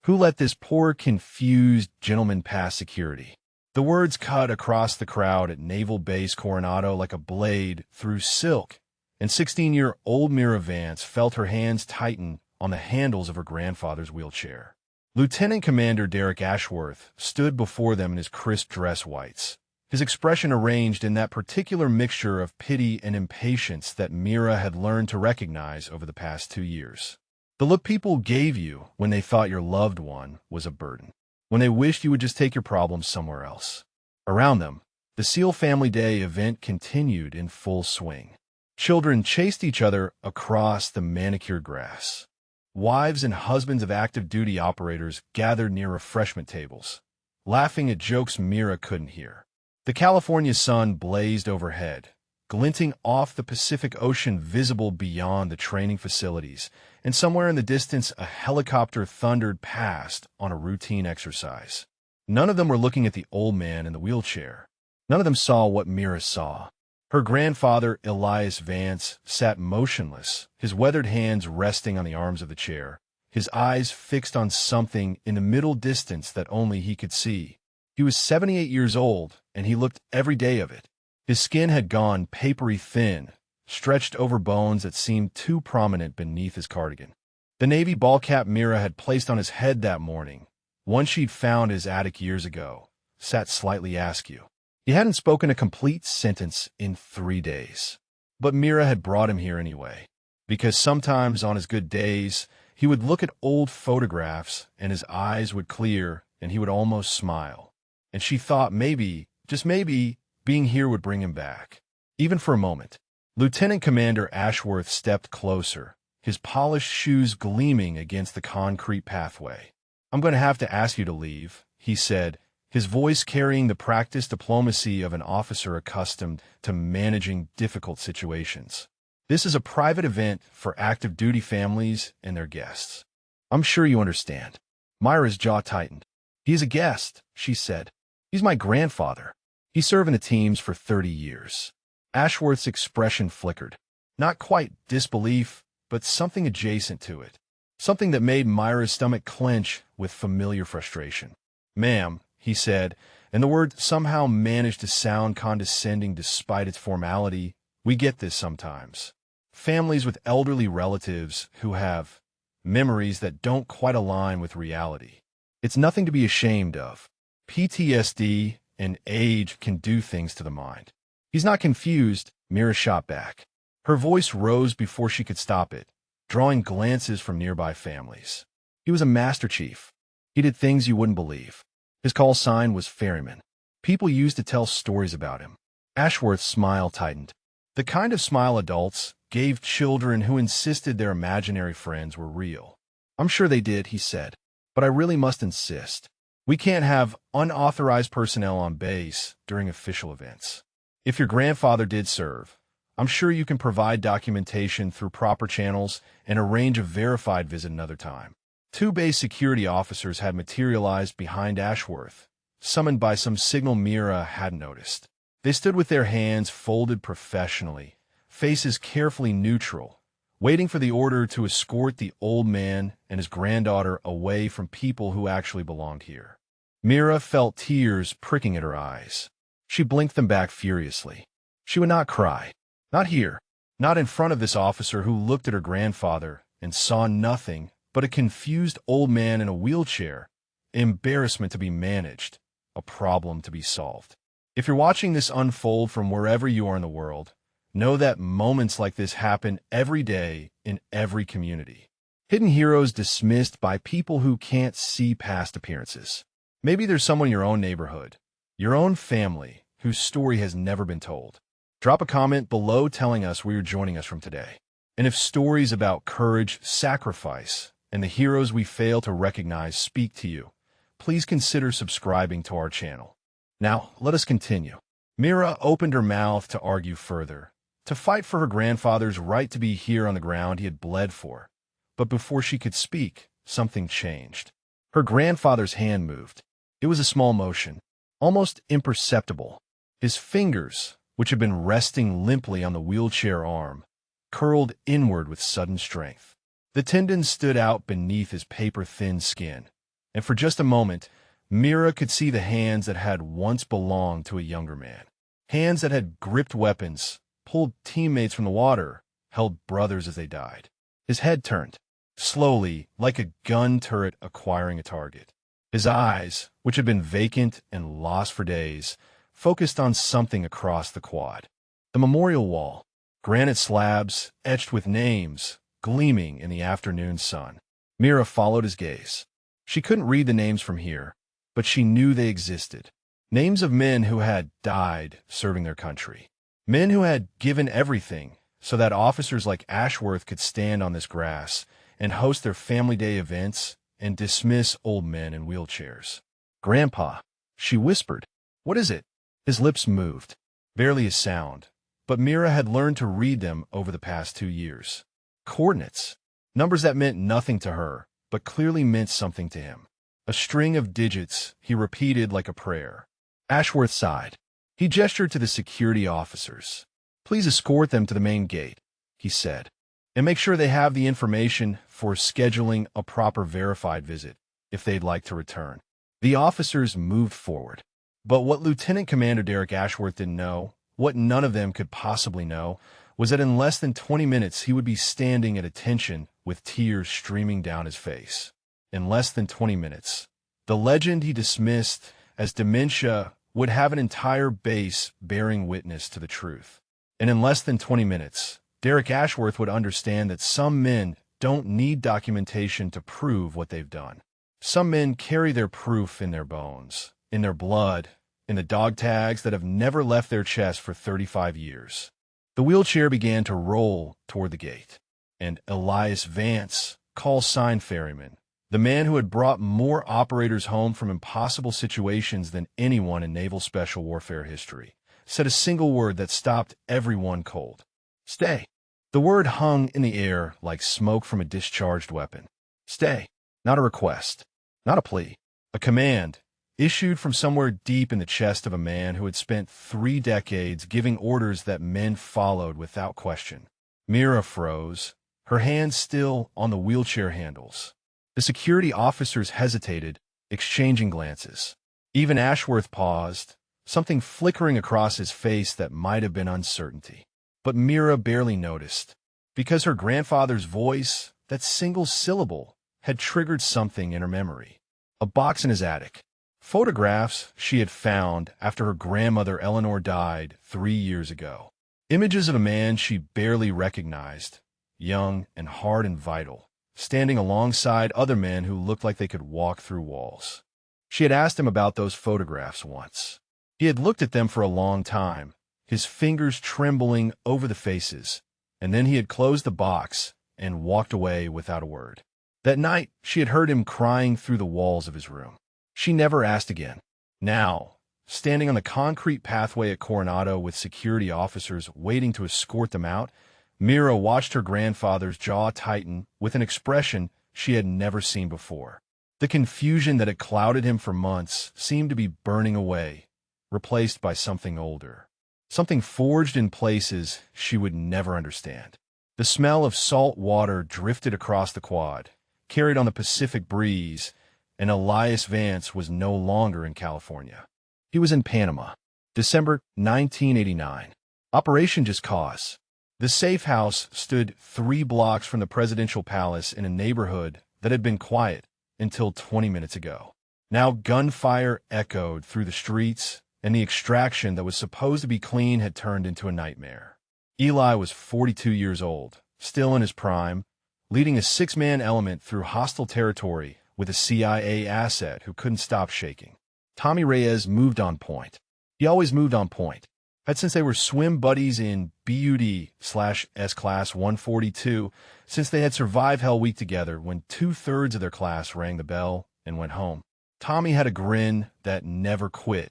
Who let this poor, confused gentleman pass security? The words cut across the crowd at Naval Base Coronado like a blade through silk, and 16-year-old Mira Vance felt her hands tighten on the handles of her grandfather's wheelchair. Lieutenant Commander Derek Ashworth stood before them in his crisp dress whites, his expression arranged in that particular mixture of pity and impatience that Mira had learned to recognize over the past 2 years. The look people gave you when they thought your loved one was a burden, when they wished you would just take your problems somewhere else. Around them, the Seal Family Day event continued in full swing. Children chased each other across the manicured grass. Wives and husbands of active duty operators gathered near refreshment tables, laughing at jokes Mira couldn't hear. The California sun blazed overhead, glinting off the Pacific Ocean visible beyond the training facilities, and somewhere in the distance a helicopter thundered past on a routine exercise. None of them were looking at the old man in the wheelchair. None of them saw what Mira saw. Her grandfather, Elias Vance, sat motionless, his weathered hands resting on the arms of the chair, his eyes fixed on something in the middle distance that only he could see. He was 78 years old, and he looked every day of it. His skin had gone papery thin, stretched over bones that seemed too prominent beneath his cardigan. The navy ball cap Mira had placed on his head that morning, one she'd found in his attic years ago, sat slightly askew. He hadn't spoken a complete sentence in 3 days. But Mira had brought him here anyway, because sometimes on his good days, he would look at old photographs and his eyes would clear and he would almost smile. And she thought maybe, just maybe, being here would bring him back. Even for a moment. Lieutenant Commander Ashworth stepped closer, his polished shoes gleaming against the concrete pathway. "I'm going to have to ask you to leave," he said, his voice carrying the practiced diplomacy of an officer accustomed to managing difficult situations. "This is a private event for active duty families and their guests. I'm sure you understand." Myra's jaw tightened. "He's a guest," she said. "He's my grandfather. He served in the teams for 30 years. Ashworth's expression flickered. Not quite disbelief, but something adjacent to it. Something that made Myra's stomach clench with familiar frustration. "Ma'am," he said, and the word somehow managed to sound condescending despite its formality, "we get this sometimes. Families with elderly relatives who have memories that don't quite align with reality. It's nothing to be ashamed of. PTSD and age can do things to the mind." "He's not confused," Mira shot back. Her voice rose before she could stop it, drawing glances from nearby families. "He was a Master Chief. He did things you wouldn't believe. His call sign was Ferryman. People used to tell stories about him." Ashworth's smile tightened. The kind of smile adults gave children who insisted their imaginary friends were real. "I'm sure they did," he said, "but I really must insist. We can't have unauthorized personnel on base during official events. If your grandfather did serve, I'm sure you can provide documentation through proper channels and arrange a verified visit another time." 2 base security officers had materialized behind Ashworth, summoned by some signal Mira hadn't noticed. They stood with their hands folded professionally, faces carefully neutral, waiting for the order to escort the old man and his granddaughter away from people who actually belonged here. Mira felt tears pricking at her eyes. She blinked them back furiously. She would not cry. Not here. Not in front of this officer who looked at her grandfather and saw nothing but a confused old man in a wheelchair, embarrassment to be managed, a problem to be solved. If you're watching this unfold from wherever you are in the world, know that moments like this happen every day in every community. Hidden heroes dismissed by people who can't see past appearances. Maybe there's someone in your own neighborhood, your own family, whose story has never been told. Drop a comment below telling us where you're joining us from today. And if stories about courage, sacrifice, and the heroes we fail to recognize speak to you, please consider subscribing to our channel. Now, let us continue. Mira opened her mouth to argue further, to fight for her grandfather's right to be here on the ground he had bled for. But before she could speak, something changed. Her grandfather's hand moved. It was a small motion, almost imperceptible. His fingers, which had been resting limply on the wheelchair arm, curled inward with sudden strength. The tendons stood out beneath his paper-thin skin, And for just a moment, Mira could see the hands that had once belonged to a younger man. Hands that had gripped weapons, pulled teammates from the water, held brothers as they died. His head turned, slowly, like a gun turret acquiring a target. His eyes, which had been vacant and lost for days, focused on something across the quad. The memorial wall, granite slabs etched with names, gleaming in the afternoon sun. Mira followed his gaze. She couldn't read the names from here, but she knew they existed. Names of men who had died serving their country. Men who had given everything so that officers like Ashworth could stand on this grass and host their family day events and dismiss old men in wheelchairs. "Grandpa," she whispered. "What is it?" His lips moved. Barely a sound, but Mira had learned to read them over the past 2 years. Coordinates. Numbers that meant nothing to her, but clearly meant something to him. A string of digits he repeated like a prayer. Ashworth sighed. He gestured to the security officers. "Please escort them to the main gate," he said, "and make sure they have the information for scheduling a proper verified visit, if they'd like to return." The officers moved forward. But what Lieutenant Commander Derek Ashworth didn't know, what none of them could possibly know, was that in less than 20 minutes he would be standing at attention with tears streaming down his face. In less than 20 minutes. The legend he dismissed as dementia would have an entire base bearing witness to the truth. And in less than 20 minutes, Derek Ashworth would understand that some men don't need documentation to prove what they've done. Some men carry their proof in their bones, in their blood, in the dog tags that have never left their chest for 35 years. The wheelchair began to roll toward the gate, and Elias Vance, call sign ferryman, the man who had brought more operators home from impossible situations than anyone in naval special warfare history, said a single word that stopped everyone cold. "Stay." The word hung in the air like smoke from a discharged weapon. Stay. Not a request. Not a plea. A command, issued from somewhere deep in the chest of a man who had spent 3 decades giving orders that men followed without question. Mira froze, her hands still on the wheelchair handles. The security officers hesitated, exchanging glances. Even Ashworth paused, something flickering across his face that might have been uncertainty. But Mira barely noticed, because her grandfather's voice, that single syllable, had triggered something in her memory. A box in his attic. Photographs she had found after her grandmother Eleanor died 3 years ago. Images of a man she barely recognized, young and hard and vital, standing alongside other men who looked like they could walk through walls. She had asked him about those photographs once. He had looked at them for a long time, his fingers trembling over the faces, and then he had closed the box and walked away without a word. That night, she had heard him crying through the walls of his room. She never asked again. Now, standing on the concrete pathway at Coronado with security officers waiting to escort them out, Mira watched her grandfather's jaw tighten with an expression she had never seen before. The confusion that had clouded him for months seemed to be burning away, replaced by something older. Something forged in places she would never understand. The smell of salt water drifted across the quad, carried on the Pacific breeze, and Elias Vance was no longer in California. He was in Panama. December 1989. Operation Just Cause. The safe house stood 3 blocks from the presidential palace in a neighborhood that had been quiet until 20 minutes ago. Now gunfire echoed through the streets, and the extraction that was supposed to be clean had turned into a nightmare. Eli was 42 years old, still in his prime, leading a 6-man element through hostile territory with a CIA asset who couldn't stop shaking. Tommy Reyes moved on point. He always moved on point. Had since they were swim buddies in BUD/S-Class 142, since they had survived Hell Week together when 2/3 of their class rang the bell and went home. Tommy had a grin that never quit,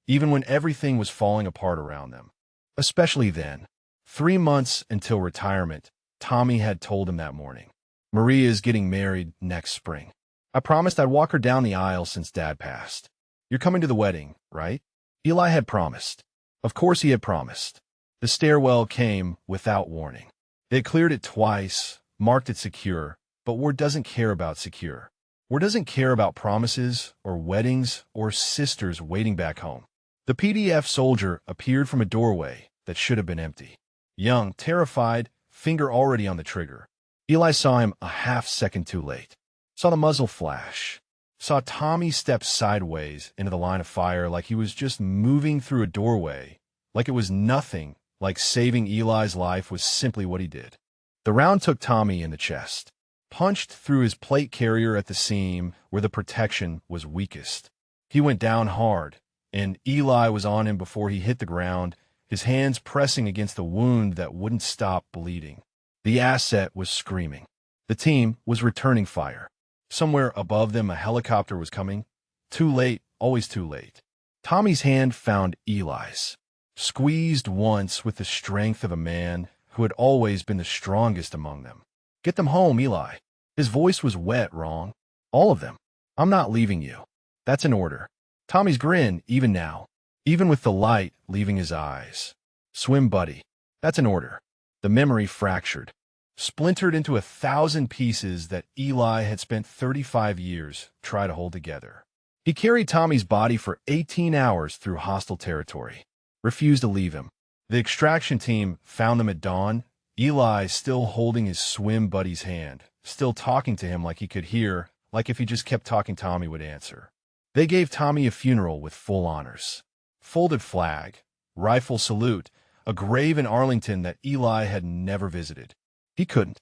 even when everything was falling apart around them. Especially then. 3 months until retirement, Tommy had told him that morning. "Maria is getting married next spring. I promised I'd walk her down the aisle since Dad passed. You're coming to the wedding, right?" Eli had promised. Of course he had promised. The stairwell came without warning. They had cleared it twice, marked it secure, but Ward doesn't care about secure. or doesn't care about promises or weddings or sisters waiting back home. The PDF soldier appeared from a doorway that should have been empty. Young, terrified, finger already on the trigger. Eli saw him a half-second too late. Saw the muzzle flash. Saw Tommy step sideways into the line of fire like he was just moving through a doorway, like it was nothing, like saving Eli's life was simply what he did. The round took Tommy in the chest, punched through his plate carrier at the seam where the protection was weakest. He went down hard, and Eli was on him before he hit the ground, his hands pressing against the wound that wouldn't stop bleeding. The asset was screaming. The team was returning fire. Somewhere above them, a helicopter was coming. Too late, always too late. Tommy's hand found Eli's, squeezed once with the strength of a man who had always been the strongest among them. Get them home, Eli. His voice was wet, wrong. All of them. I'm not leaving you. That's an order. Tommy's grin, even now, even with the light leaving his eyes. Swim, buddy. That's an order. The memory fractured, splintered into 1,000 pieces that Eli had spent 35 years trying to hold together. He carried Tommy's body for 18 hours through hostile territory, refused to leave him. The extraction team found them at dawn, Eli still holding his swim buddy's hand, still talking to him like he could hear, like if he just kept talking Tommy would answer. They gave Tommy a funeral with full honors. Folded flag, rifle salute, a grave in Arlington that Eli had never visited. He couldn't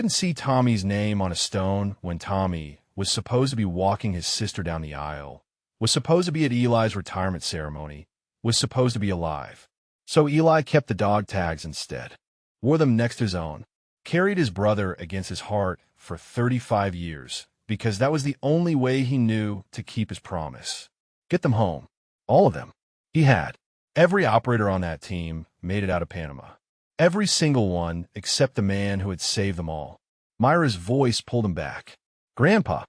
see Tommy's name on a stone when Tommy was supposed to be walking his sister down the aisle, was supposed to be at Eli's retirement ceremony, was supposed to be alive. So Eli kept the dog tags instead, wore them next to his own, carried his brother against his heart for 35 years, because that was the only way he knew to keep his promise. Get them home. All of them. He had. Every operator on that team made it out of Panama. Every single one except the man who had saved them all. Myra's voice pulled him back. Grandpa,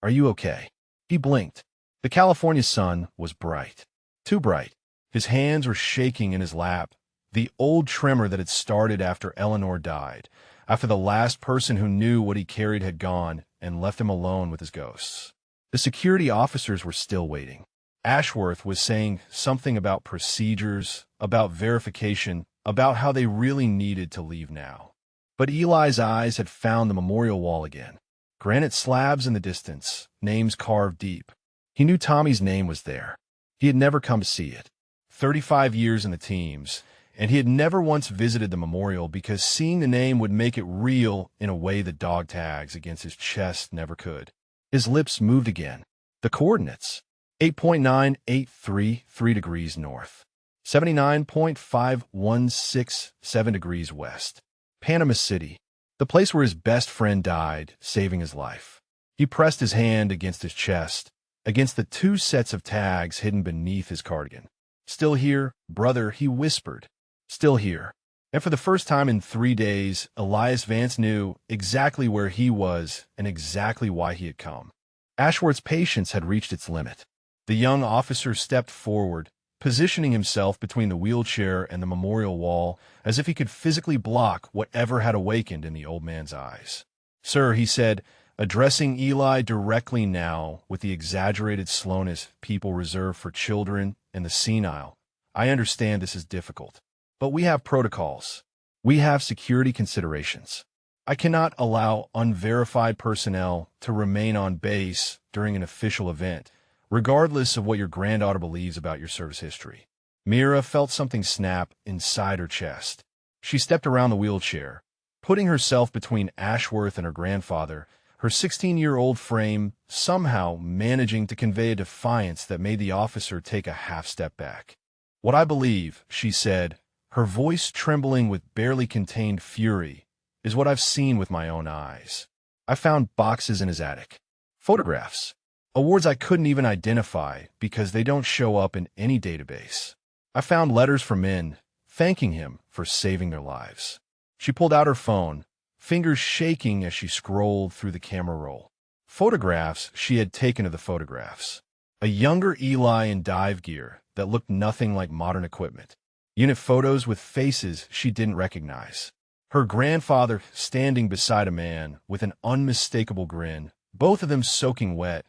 are you okay? He blinked. The California sun was bright. Too bright. His hands were shaking in his lap, the old tremor that had started after Eleanor died, after the last person who knew what he carried had gone and left him alone with his ghosts. The security officers were still waiting. Ashworth was saying something about procedures, about verification, about how they really needed to leave now. But Eli's eyes had found the memorial wall again. Granite slabs in the distance, names carved deep. He knew Tommy's name was there. He had never come to see it. 35 years in the teams, and he had never once visited the memorial because seeing the name would make it real in a way the dog tags against his chest never could. His lips moved again. The coordinates. 8.9833 degrees north. 79.5167 degrees west. Panama City, the place where his best friend died, saving his life. He pressed his hand against his chest, against the 2 sets of tags hidden beneath his cardigan. Still here, brother, he whispered. Still here. And for the first time in 3 days, Elias Vance knew exactly where he was and exactly why he had come. Ashworth's patience had reached its limit. The young officer stepped forward, positioning himself between the wheelchair and the memorial wall as if he could physically block whatever had awakened in the old man's eyes. Sir, he said, addressing Eli directly now with the exaggerated slowness people reserve for children and the senile, I understand this is difficult, but we have protocols. We have security considerations. I cannot allow unverified personnel to remain on base during an official event, regardless of what your granddaughter believes about your service history. Mira felt something snap inside her chest. She stepped around the wheelchair, putting herself between Ashworth and her grandfather, her 16-year-old frame somehow managing to convey a defiance that made the officer take a half-step back. What I believe, she said, her voice trembling with barely contained fury, is what I've seen with my own eyes. I found boxes in his attic. Photographs. Awards I couldn't even identify because they don't show up in any database. I found letters from men thanking him for saving their lives. She pulled out her phone, fingers shaking as she scrolled through the camera roll. Photographs she had taken of the photographs. A younger Eli in dive gear that looked nothing like modern equipment. Unit photos with faces she didn't recognize. Her grandfather standing beside a man with an unmistakable grin, both of them soaking wet,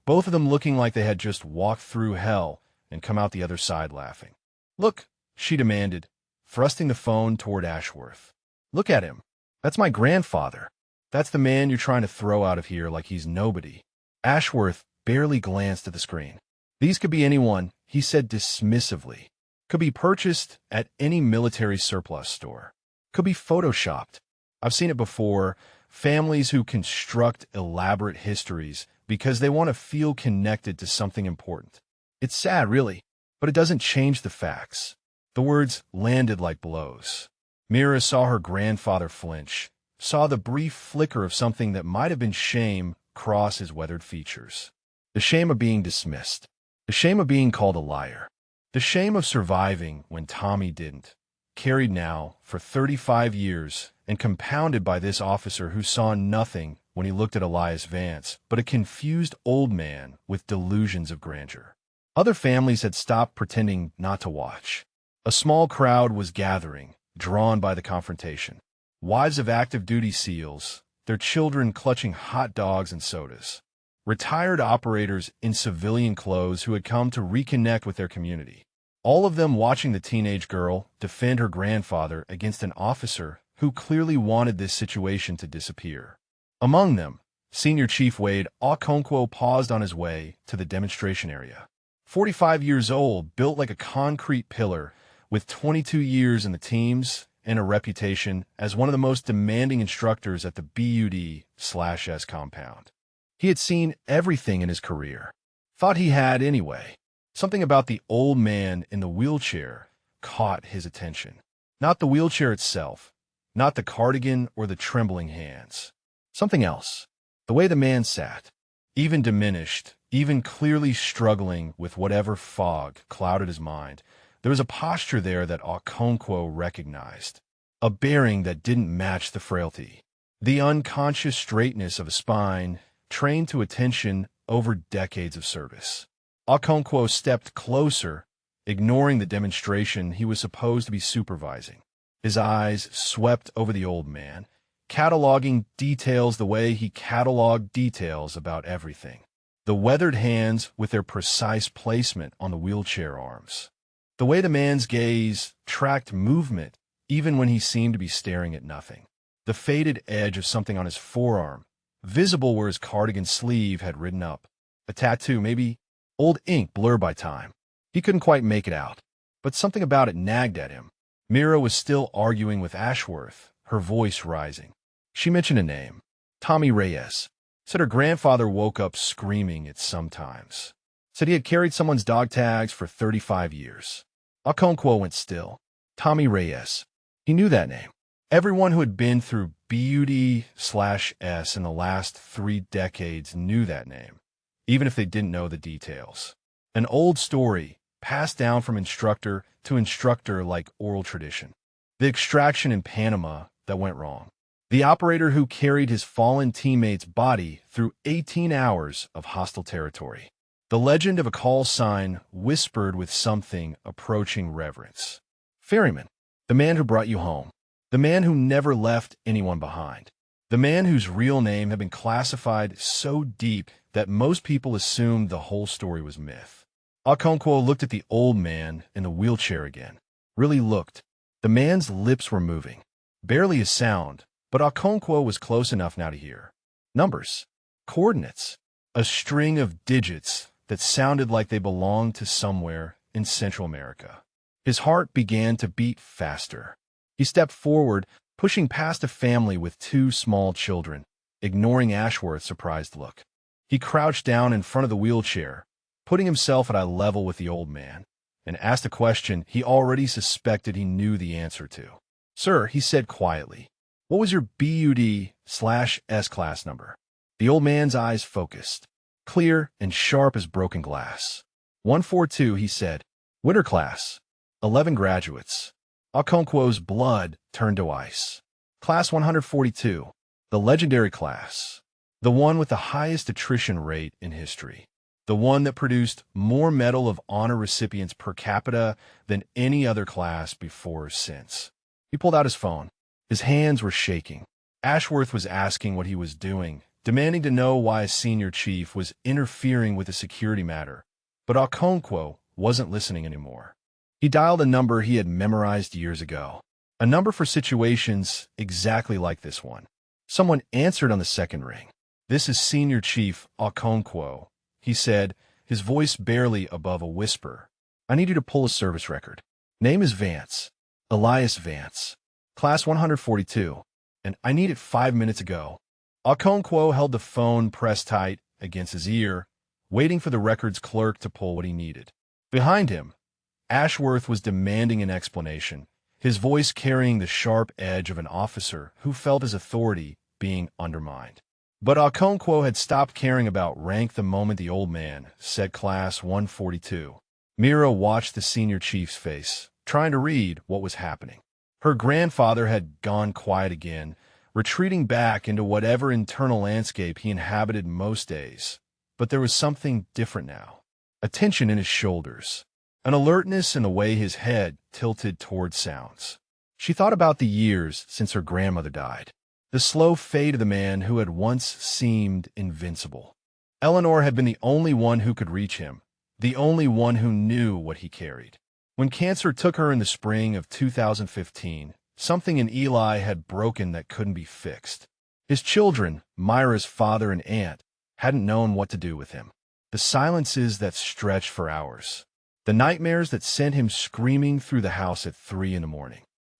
both of them looking like they had just walked through hell and come out the other side laughing. "Look," she demanded, thrusting the phone toward Ashworth. "Look at him. That's my grandfather. That's the man you're trying to throw out of here like he's nobody." Ashworth barely glanced at the screen. "These could be anyone," he said dismissively. "Could be purchased at any military surplus store. Could be photoshopped. I've seen it before. Families who construct elaborate histories because they want to feel connected to something important. It's sad, really, but it doesn't change the facts." The words landed like blows. Mira saw her grandfather flinch, saw the brief flicker of something that might have been shame cross his weathered features. The shame of being dismissed. The shame of being called a liar. The shame of surviving when Tommy didn't. Carried now for 35 years and compounded by this officer who saw nothing when he looked at Elias Vance but a confused old man with delusions of grandeur. Other families had stopped pretending not to watch. A small crowd was gathering, drawn by the confrontation. Wives of active duty SEALs, their children clutching hot dogs and sodas. Retired operators in civilian clothes who had come to reconnect with their community. All of them watching the teenage girl defend her grandfather against an officer who clearly wanted this situation to disappear. Among them, Senior Chief Wade Okonkwo paused on his way to the demonstration area. 45 years old, built like a concrete pillar, with 22 years in the teams and a reputation as one of the most demanding instructors at the BUD/S compound. He had seen everything in his career. Thought he had anyway. Something about the old man in the wheelchair caught his attention. Not the wheelchair itself, not the cardigan or the trembling hands. Something else. The way the man sat, even diminished, even clearly struggling with whatever fog clouded his mind. There was a posture there that Okonkwo recognized, a bearing that didn't match the frailty, the unconscious straightness of a spine trained to attention over decades of service. Okonkwo stepped closer, ignoring the demonstration he was supposed to be supervising. His eyes swept over the old man, cataloging details the way he cataloged details about everything. The weathered hands with their precise placement on the wheelchair arms. The way the man's gaze tracked movement even when he seemed to be staring at nothing. The faded edge of something on his forearm, visible where his cardigan sleeve had ridden up. A tattoo, maybe old ink blurred by time. He couldn't quite make it out, but something about it nagged at him. Mira was still arguing with Ashworth, her voice rising. She mentioned a name, Tommy Reyes. Said her grandfather woke up screaming it sometimes. Said he had carried someone's dog tags for 35 years. Okonkwo went still. Tommy Reyes. He knew that name. Everyone who had been through BUD/S in the last 3 decades knew that name, even if they didn't know the details. An old story, passed down from instructor to instructor like oral tradition. The extraction in Panama that went wrong. The operator who carried his fallen teammate's body through 18 hours of hostile territory. The legend of a call sign whispered with something approaching reverence. Ferryman, the man who brought you home. The man who never left anyone behind. The man whose real name had been classified so deep that most people assumed the whole story was myth. Okonkwo looked at the old man in the wheelchair again. Really looked. The man's lips were moving. Barely a sound, but Okonkwo was close enough now to hear. Numbers. Coordinates. A string of digits that sounded like they belonged to somewhere in Central America. His heart began to beat faster. He stepped forward, pushing past a family with 2 small children, ignoring Ashworth's surprised look. He crouched down in front of the wheelchair, putting himself at eye level with the old man, and asked a question he already suspected he knew the answer to. "Sir," he said quietly, "what was your BUD/S class number?" The old man's eyes focused, clear and sharp as broken glass. 142, he said. Winter class. 11 graduates. Okonkwo's blood turned to ice. Class 142, the legendary class. The one with the highest attrition rate in history. The one that produced more Medal of Honor recipients per capita than any other class before or since. He pulled out his phone. His hands were shaking. Ashworth was asking what he was doing, demanding to know why a senior chief was interfering with a security matter. But Okonkwo wasn't listening anymore. He dialed a number he had memorized years ago, a number for situations exactly like this one. Someone answered on the second ring. "This is Senior Chief Okonkwo," he said, his voice barely above a whisper. "I need you to pull a service record. Name is Vance. Elias Vance. Class 142. And I need it 5 minutes ago." Okonkwo held the phone pressed tight against his ear, waiting for the records clerk to pull what he needed. Behind him, Ashworth was demanding an explanation, his voice carrying the sharp edge of an officer who felt his authority being undermined. But Okonkwo had stopped caring about rank the moment the old man said Class 142. Mira watched the senior chief's face, trying to read what was happening. Her grandfather had gone quiet again, retreating back into whatever internal landscape he inhabited most days. But there was something different now. A tension in his shoulders, an alertness in the way his head tilted toward sounds. She thought about the years since her grandmother died, the slow fate of the man who had once seemed invincible. Eleanor had been the only one who could reach him, the only one who knew what he carried. When cancer took her in the spring of 2015, something in Eli had broken that couldn't be fixed. His children, Myra's father and aunt, hadn't known what to do with him. The silences that stretched for hours. The nightmares that sent him screaming through the house at 3 a.m.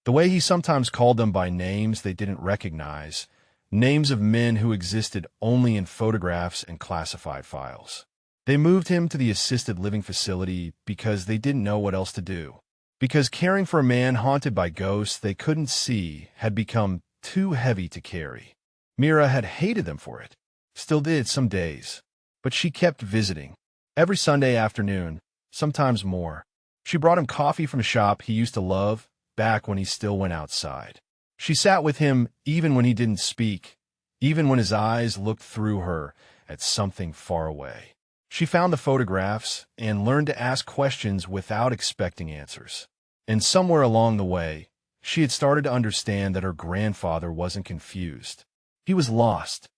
The way he sometimes called them by names they didn't recognize, names of men who existed only in photographs and classified files. They moved him to the assisted living facility because they didn't know what else to do. Because caring for a man haunted by ghosts they couldn't see had become too heavy to carry. Mira had hated them for it. Still did some days. But she kept visiting. Every Sunday afternoon, sometimes more. She brought him coffee from a shop he used to love, back when he still went outside. She sat with him even when he didn't speak, even when his eyes looked through her at something far away. She found the photographs and learned to ask questions without expecting answers. And somewhere along the way, she had started to understand that her grandfather wasn't confused. He was lost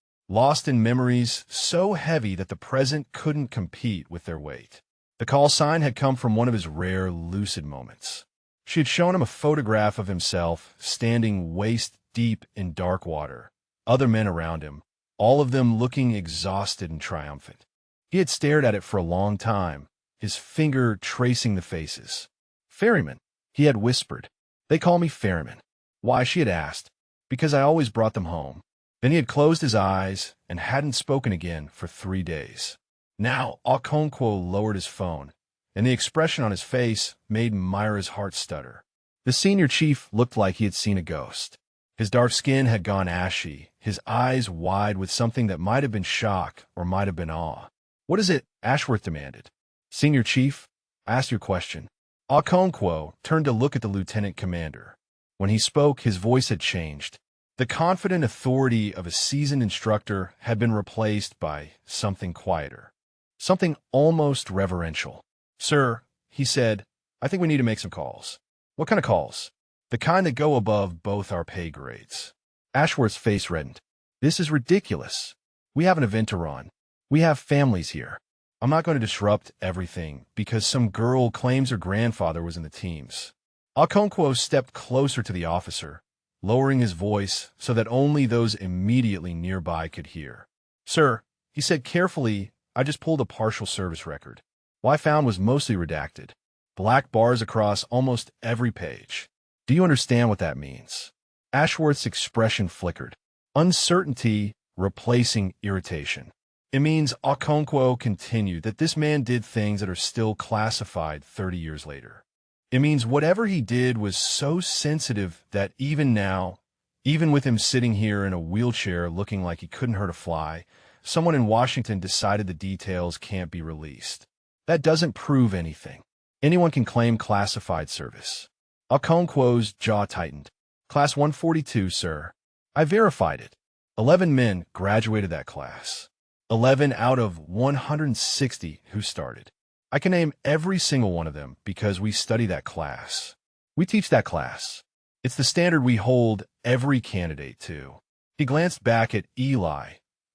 in memories so heavy that the present couldn't compete with their weight. The call sign had come from one of his rare lucid moments. She had shown him a photograph of himself standing waist-deep in dark water, other men around him, all of them looking exhausted and triumphant. He had stared at it for a long time, his finger tracing the faces. "Ferryman," he had whispered. "They call me Ferryman." Why, she had asked. Because I always brought them home. Then he had closed his eyes and hadn't spoken again for 3 days. Now Okonkwo lowered his phone, and the expression on his face made Myra's heart stutter. The senior chief looked like he had seen a ghost. His dark skin had gone ashy, his eyes wide with something that might have been shock or might have been awe. "What is it?" Ashworth demanded. "Senior Chief, I asked you a question." Okonkwo turned to look at the lieutenant commander. When he spoke, his voice had changed. The confident authority of a seasoned instructor had been replaced by something quieter, something almost reverential. "Sir," he said, "I think we need to make some calls." "What kind of calls?" "The kind that go above both our pay grades." Ashworth's face reddened. "This is ridiculous. We have an event to run. We have families here. I'm not going to disrupt everything because some girl claims her grandfather was in the teams." Okonkwo stepped closer to the officer, lowering his voice so that only those immediately nearby could hear. "Sir," he said carefully, "I just pulled a partial service record. What I found was mostly redacted. Black bars across almost every page. Do you understand what that means?" Ashworth's expression flickered. Uncertainty replacing irritation. "It means," Okonkwo continued, "that this man did things that are still classified 30 years later. It means whatever he did was so sensitive that even now, even with him sitting here in a wheelchair looking like he couldn't hurt a fly, someone in Washington decided the details can't be released. That doesn't prove anything. Anyone can claim classified service." Okonkwo's jaw tightened. "Class 142, sir. I verified it. 11 men graduated that class. 11 out of 160 who started. I can name every single one of them because we study that class. We teach that class. It's the standard we hold every candidate to." He glanced back at Eli,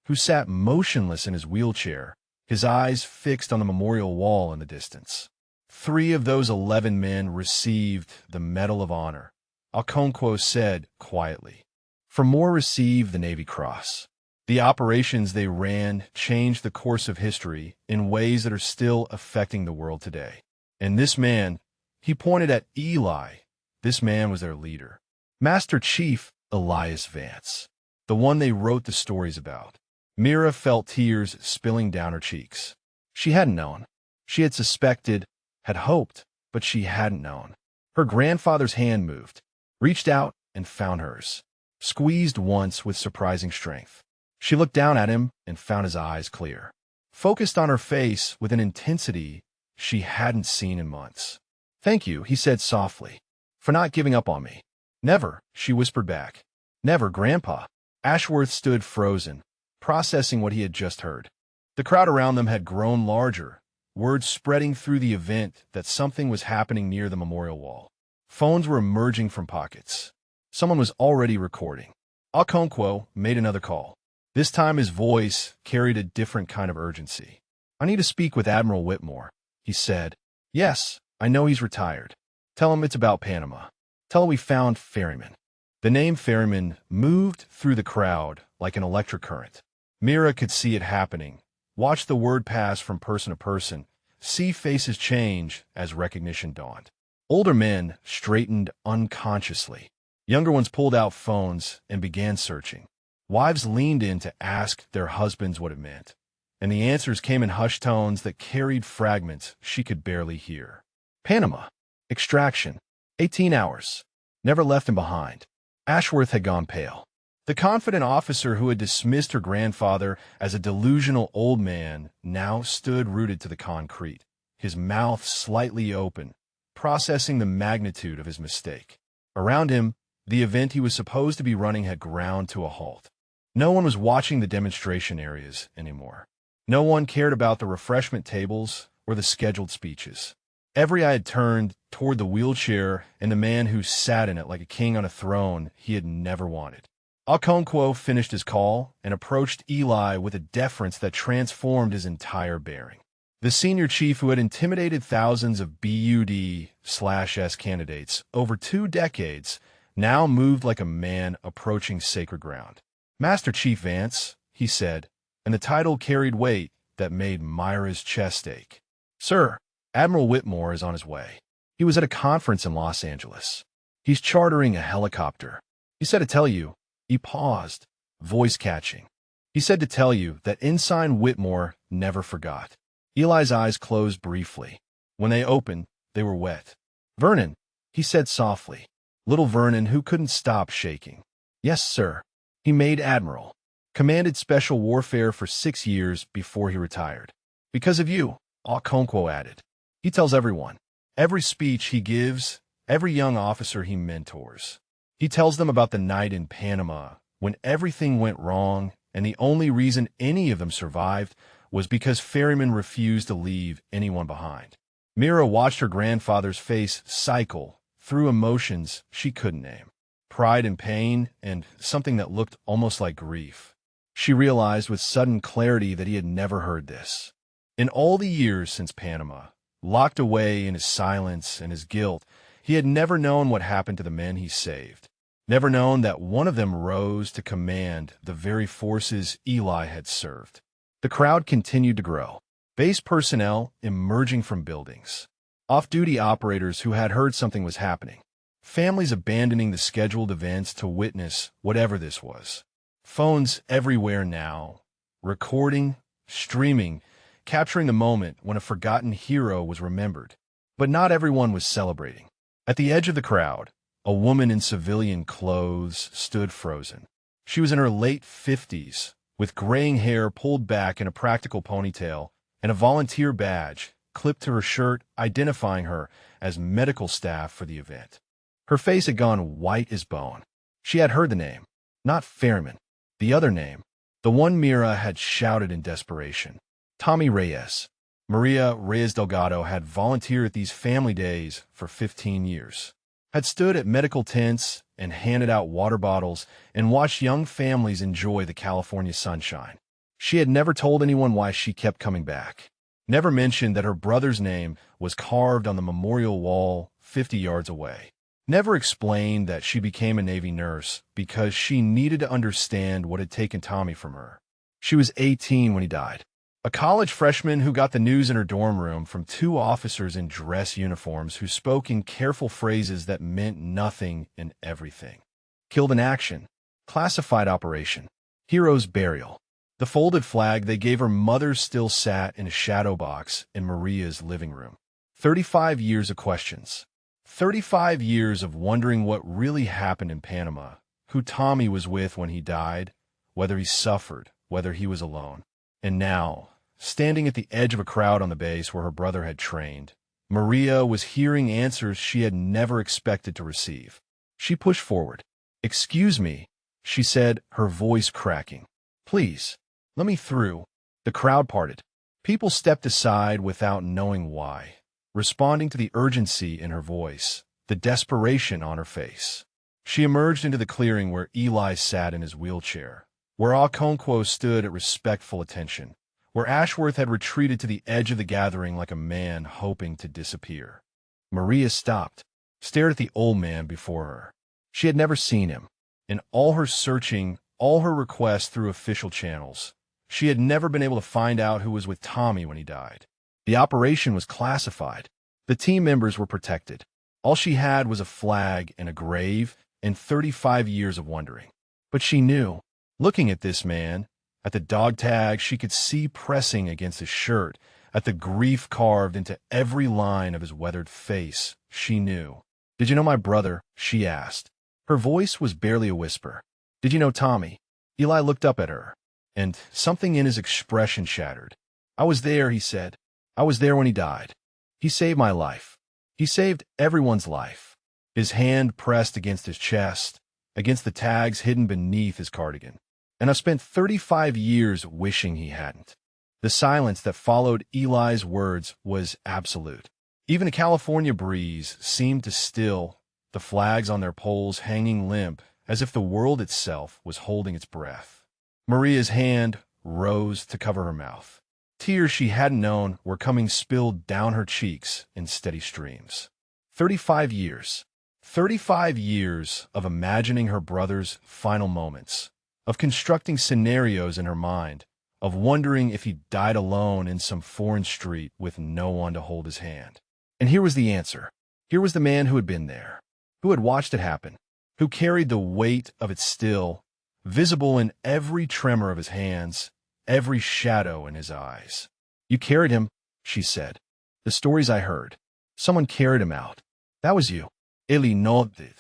who sat motionless in his wheelchair, his eyes fixed on the memorial wall in the distance. 3 of those 11 men received the Medal of Honor, Okonkwo said quietly. 4 more received the Navy Cross. The operations they ran changed the course of history in ways that are still affecting the world today. And this man, he pointed at Eli, this man was their leader. Master Chief Elias Vance, the one they wrote the stories about. Mira felt tears spilling down her cheeks. She hadn't known. She had suspected, had hoped, but she hadn't known. Her grandfather's hand moved, reached out and found hers, squeezed once with surprising strength. She looked down at him and found his eyes clear, focused on her face with an intensity she hadn't seen in months. "Thank you," he said softly, "for not giving up on me." "Never," she whispered back. "Never, Grandpa." Ashworth stood frozen, processing what he had just heard. The crowd around them had grown larger, word spreading through the event that something was happening near the memorial wall. Phones were emerging from pockets. Someone was already recording. Okonkwo made another call. This time his voice carried a different kind of urgency. "I need to speak with Admiral Whitmore," he said. "Yes, I know he's retired. Tell him it's about Panama. Tell him we found Ferryman." The name Ferryman moved through the crowd like an electric current. Mira could see it happening, watch the word pass from person to person, see faces change as recognition dawned. Older men straightened unconsciously. Younger ones pulled out phones and began searching. Wives leaned in to ask their husbands what it meant, and the answers came in hushed tones that carried fragments she could barely hear. Panama. Extraction. 18 hours. Never left him behind. Ashworth had gone pale. The confident officer who had dismissed her grandfather as a delusional old man now stood rooted to the concrete, his mouth slightly open, processing the magnitude of his mistake. Around him, the event he was supposed to be running had ground to a halt. No one was watching the demonstration areas anymore. No one cared about the refreshment tables or the scheduled speeches. Every eye had turned toward the wheelchair and the man who sat in it like a king on a throne he had never wanted. Okonkwo finished his call and approached Eli with a deference that transformed his entire bearing. The senior chief who had intimidated thousands of BUD/S candidates over 2 decades now moved like a man approaching sacred ground. "Master Chief Vance," he said, and the title carried weight that made Myra's chest ache. "Sir, Admiral Whitmore is on his way. He was at a conference in Los Angeles. He's chartering a helicopter. He said to tell you," he paused, voice catching. "He said to tell you that Ensign Whitmore never forgot." Eli's eyes closed briefly. When they opened, they were wet. "Vernon," he said softly. Little Vernon, who couldn't stop shaking. "Yes, sir." He made admiral. Commanded special warfare for 6 years before he retired. "Because of you," Okonkwo added. "He tells everyone. Every speech he gives, every young officer he mentors. He tells them about the night in Panama when everything went wrong and the only reason any of them survived was because Ferryman refused to leave anyone behind." Mira watched her grandfather's face cycle through emotions she couldn't name. Pride and pain, and something that looked almost like grief. She realized with sudden clarity that he had never heard this. In all the years since Panama, locked away in his silence and his guilt, he had never known what happened to the men he saved. Never known that one of them rose to command the very forces Eli had served. The crowd continued to grow. Base personnel emerging from buildings. Off-duty operators who had heard something was happening. Families abandoning the scheduled events to witness whatever this was. Phones everywhere now, recording, streaming, capturing the moment when a forgotten hero was remembered. But not everyone was celebrating. At the edge of the crowd, a woman in civilian clothes stood frozen. She was in her late 50s, with graying hair pulled back in a practical ponytail and a volunteer badge clipped to her shirt identifying her as medical staff for the event. Her face had gone white as bone. She had heard the name, not Ferryman, the other name, the one Mira had shouted in desperation. Tommy Reyes. Maria Reyes Delgado had volunteered at these family days for 15 years, had stood at medical tents and handed out water bottles and watched young families enjoy the California sunshine. She had never told anyone why she kept coming back. Never mentioned that her brother's name was carved on the memorial wall 50 yards away. Never explained that she became a Navy nurse because she needed to understand what had taken Tommy from her. She was 18 when he died. A college freshman who got the news in her dorm room from two officers in dress uniforms who spoke in careful phrases that meant nothing and everything. Killed in action. Classified operation. Hero's burial. The folded flag they gave her mother still sat in a shadow box in Maria's living room. 35 years of questions. 35 years of wondering what really happened in Panama, who Tommy was with when he died, whether he suffered, whether he was alone. And now, standing at the edge of a crowd on the base where her brother had trained, Maria was hearing answers she had never expected to receive. She pushed forward. "Excuse me," she said, her voice cracking. "Please, let me through." The crowd parted. People stepped aside without knowing why, responding to the urgency in her voice, the desperation on her face. She emerged into the clearing where Eli sat in his wheelchair, where Okonkwo stood at respectful attention, where Ashworth had retreated to the edge of the gathering like a man hoping to disappear. Maria stopped, stared at the old man before her. She had never seen him. In all her searching, all her requests through official channels, she had never been able to find out who was with Tommy when he died. The operation was classified. The team members were protected. All she had was a flag and a grave and 35 years of wondering. But she knew. Looking at this man, at the dog tag she could see pressing against his shirt, at the grief carved into every line of his weathered face, she knew. "Did you know my brother?" she asked. Her voice was barely a whisper. "Did you know Tommy?" Eli looked up at her, and something in his expression shattered. "I was there," he said. "I was there when he died. He saved my life. He saved everyone's life." His hand pressed against his chest, against the tags hidden beneath his cardigan. "And I've spent 35 years wishing he hadn't." The silence that followed Eli's words was absolute. Even a California breeze seemed to still, the flags on their poles hanging limp as if the world itself was holding its breath. Maria's hand rose to cover her mouth. Tears she hadn't known were coming spilled down her cheeks in steady streams. 35 years. 35 years of imagining her brother's final moments, of constructing scenarios in her mind, of wondering if he died alone in some foreign street with no one to hold his hand. And here was the answer. Here was the man who had been there, who had watched it happen, who carried the weight of it still, visible in every tremor of his hands, every shadow in his eyes. "You carried him," she said. "The stories I heard. Someone carried him out. That was you." Eli nodded.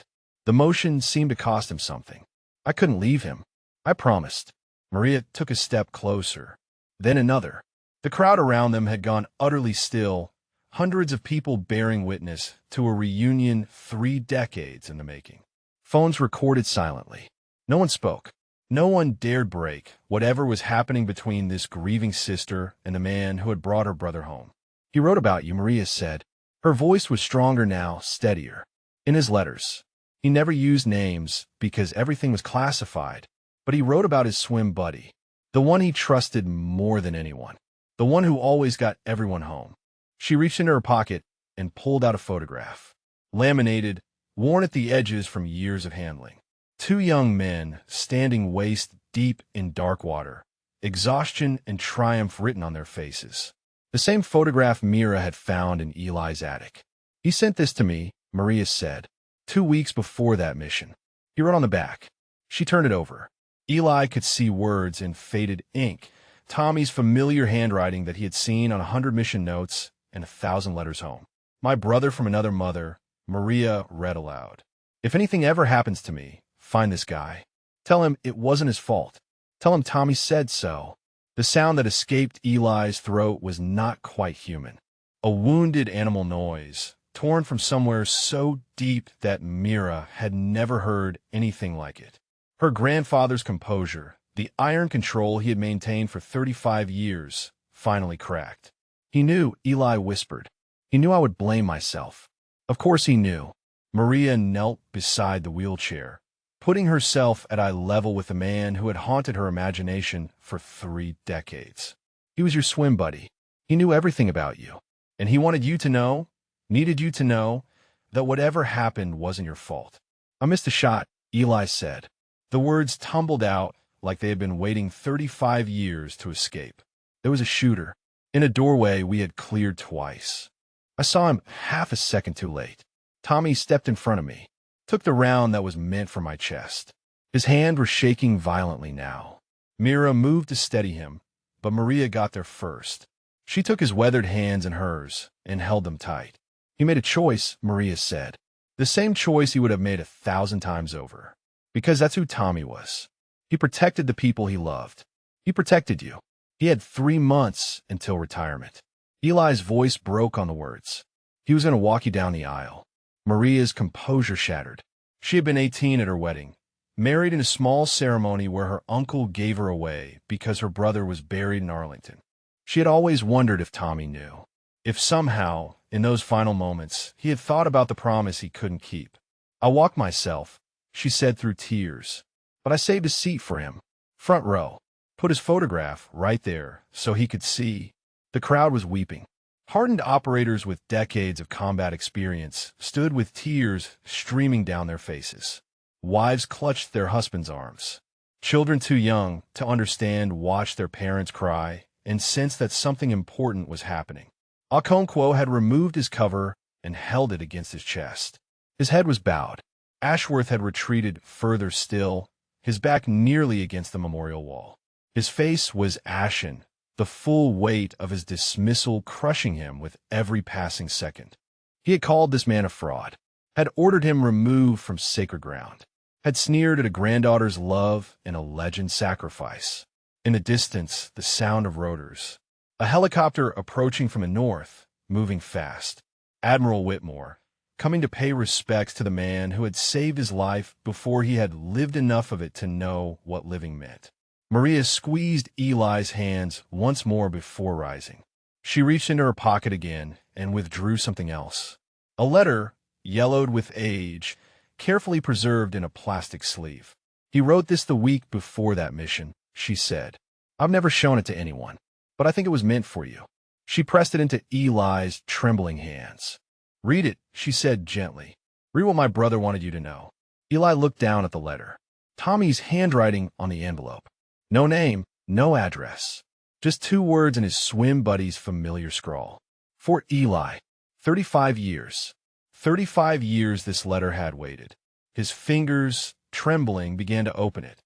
The motion seemed to cost him something. "I couldn't leave him. I promised." Maria took a step closer, then another. The crowd around them had gone utterly still, hundreds of people bearing witness to a reunion 3 decades in the making. Phones recorded silently. No one spoke. No one dared break whatever was happening between this grieving sister and the man who had brought her brother home. "He wrote about you," Maria said. Her voice was stronger now, steadier. "In his letters. He never used names because everything was classified, but he wrote about his swim buddy, the one he trusted more than anyone, the one who always got everyone home." She reached into her pocket and pulled out a photograph. Laminated, worn at the edges from years of handling. 2 young men standing waist deep in dark water, exhaustion and triumph written on their faces. The same photograph Mira had found in Eli's attic. "He sent this to me," Maria said, 2 weeks before that mission. He wrote on the back. She turned it over. Eli could see words in faded ink, Tommy's familiar handwriting that he had seen on 100 mission notes and 1,000 letters home. "My brother from another mother," Maria read aloud. "If anything ever happens to me, find this guy. Tell him it wasn't his fault. Tell him Tommy said so." The sound that escaped Eli's throat was not quite human. A wounded animal noise, torn from somewhere so deep that Mira had never heard anything like it. Her grandfather's composure, the iron control he had maintained for 35 years, finally cracked. "He knew," Eli whispered. "He knew I would blame myself." Of course he knew. Maria knelt beside the wheelchair, putting herself at eye level with the man who had haunted her imagination for 3 decades. He was your swim buddy. He knew everything about you. And he wanted you to know, needed you to know, that whatever happened wasn't your fault. I missed a shot, Eli said. The words tumbled out like they had been waiting 35 years to escape. There was a shooter in a doorway we had cleared twice. I saw him half a second too late. Tommy stepped in front of me, took the round that was meant for my chest. His hand was shaking violently now. Mira moved to steady him, but Maria got there first. She took his weathered hands in hers and held them tight. He made a choice, Maria said. The same choice he would have made 1,000 times over. Because that's who Tommy was. He protected the people he loved. He protected you. He had 3 months until retirement. Eli's voice broke on the words. He was going to walk you down the aisle. Maria's composure shattered. She had been 18 at her wedding, married in a small ceremony where her uncle gave her away because her brother was buried in Arlington. She had always wondered if Tommy knew. If somehow, in those final moments, he had thought about the promise he couldn't keep. I walked myself, she said through tears, but I saved a seat for him. Front row. Put his photograph right there so he could see. The crowd was weeping. Hardened operators with decades of combat experience stood with tears streaming down their faces. Wives clutched their husbands' arms. Children too young to understand watched their parents cry and sensed that something important was happening. Okonkwo had removed his cover and held it against his chest. His head was bowed. Ashworth had retreated further still, his back nearly against the memorial wall. His face was ashen, the full weight of his dismissal crushing him with every passing second. He had called this man a fraud, had ordered him removed from sacred ground, had sneered at a granddaughter's love and a legend sacrifice. In the distance, the sound of rotors. A helicopter approaching from the north, moving fast. Admiral Whitmore, coming to pay respects to the man who had saved his life before he had lived enough of it to know what living meant. Maria squeezed Eli's hands once more before rising. She reached into her pocket again and withdrew something else. A letter, yellowed with age, carefully preserved in a plastic sleeve. He wrote this the week before that mission, she said. I've never shown it to anyone, but I think it was meant for you. She pressed it into Eli's trembling hands. Read it, she said gently. Read what my brother wanted you to know. Eli looked down at the letter. Tommy's handwriting on the envelope. No name, no address. Just 2 words in his swim buddy's familiar scrawl. For Eli. 35 years. 35 years this letter had waited. His fingers, trembling, began to open it.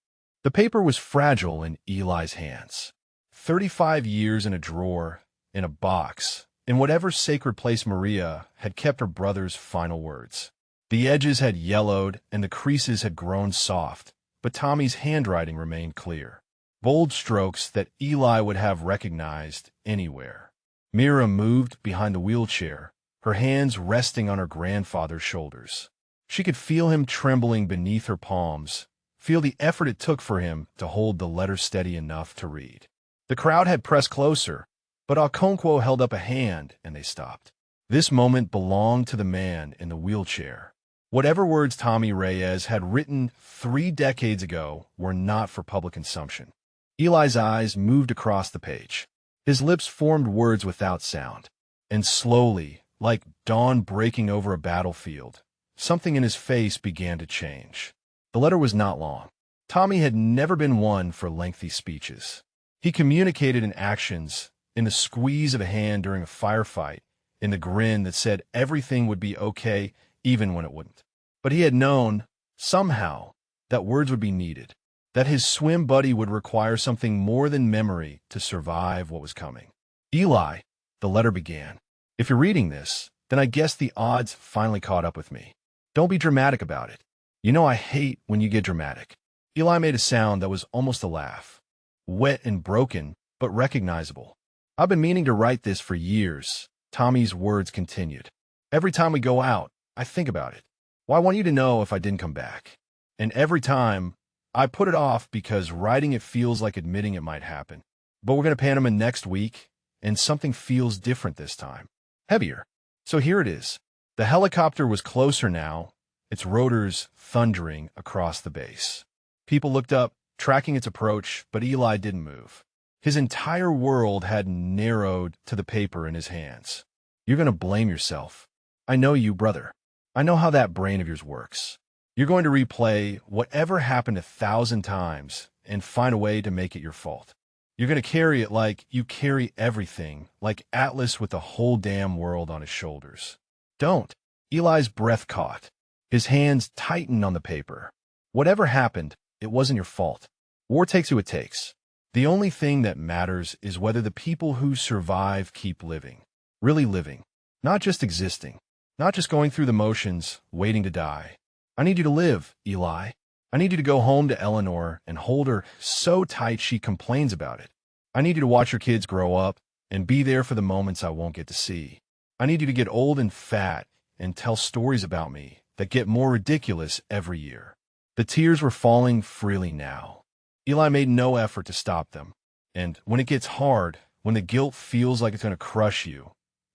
The paper was fragile in Eli's hands. 35 years in a drawer, in a box, in whatever sacred place Maria had kept her brother's final words. The edges had yellowed and the creases had grown soft, but Tommy's handwriting remained clear. Bold strokes that Eli would have recognized anywhere. Mira moved behind the wheelchair, her hands resting on her grandfather's shoulders. She could feel him trembling beneath her palms, feel the effort it took for him to hold the letter steady enough to read. The crowd had pressed closer, but Okonkwo held up a hand and they stopped. This moment belonged to the man in the wheelchair. Whatever words Tommy Reyes had written 3 decades ago were not for public consumption. Eli's eyes moved across the page. His lips formed words without sound. And slowly, like dawn breaking over a battlefield, something in his face began to change. The letter was not long. Tommy had never been one for lengthy speeches. He communicated in actions, in the squeeze of a hand during a firefight, in the grin that said everything would be okay even when it wouldn't. But he had known, somehow, that words would be needed, that his swim buddy would require something more than memory to survive what was coming. Eli, the letter began. If you're reading this, then I guess the odds finally caught up with me. Don't be dramatic about it. You know I hate when you get dramatic. Eli made a sound that was almost a laugh. Wet and broken, but recognizable. I've been meaning to write this for years, Tommy's words continued. Every time we go out, I think about it. Well, I want you to know if I didn't come back. And every time, I put it off because writing it feels like admitting it might happen. But we're going to Panama next week, and something feels different this time. Heavier. So here it is. The helicopter was closer now, its rotors thundering across the base. People looked up, tracking its approach, but Eli didn't move. His entire world had narrowed to the paper in his hands. You're going to blame yourself. I know you, brother. I know how that brain of yours works. You're going to replay whatever happened 1,000 times and find a way to make it your fault. You're going to carry it like you carry everything, like Atlas with the whole damn world on his shoulders. Don't. Eli's breath caught. His hands tightened on the paper. Whatever happened, it wasn't your fault. War takes who it takes. The only thing that matters is whether the people who survive keep living. Really living. Not just existing. Not just going through the motions, waiting to die. I need you to live, Eli. I need you to go home to Eleanor and hold her so tight she complains about it. I need you to watch your kids grow up and be there for the moments I won't get to see. I need you to get old and fat and tell stories about me that get more ridiculous every year. The tears were falling freely now. Eli made no effort to stop them. And when it gets hard, when the guilt feels like it's going to crush you,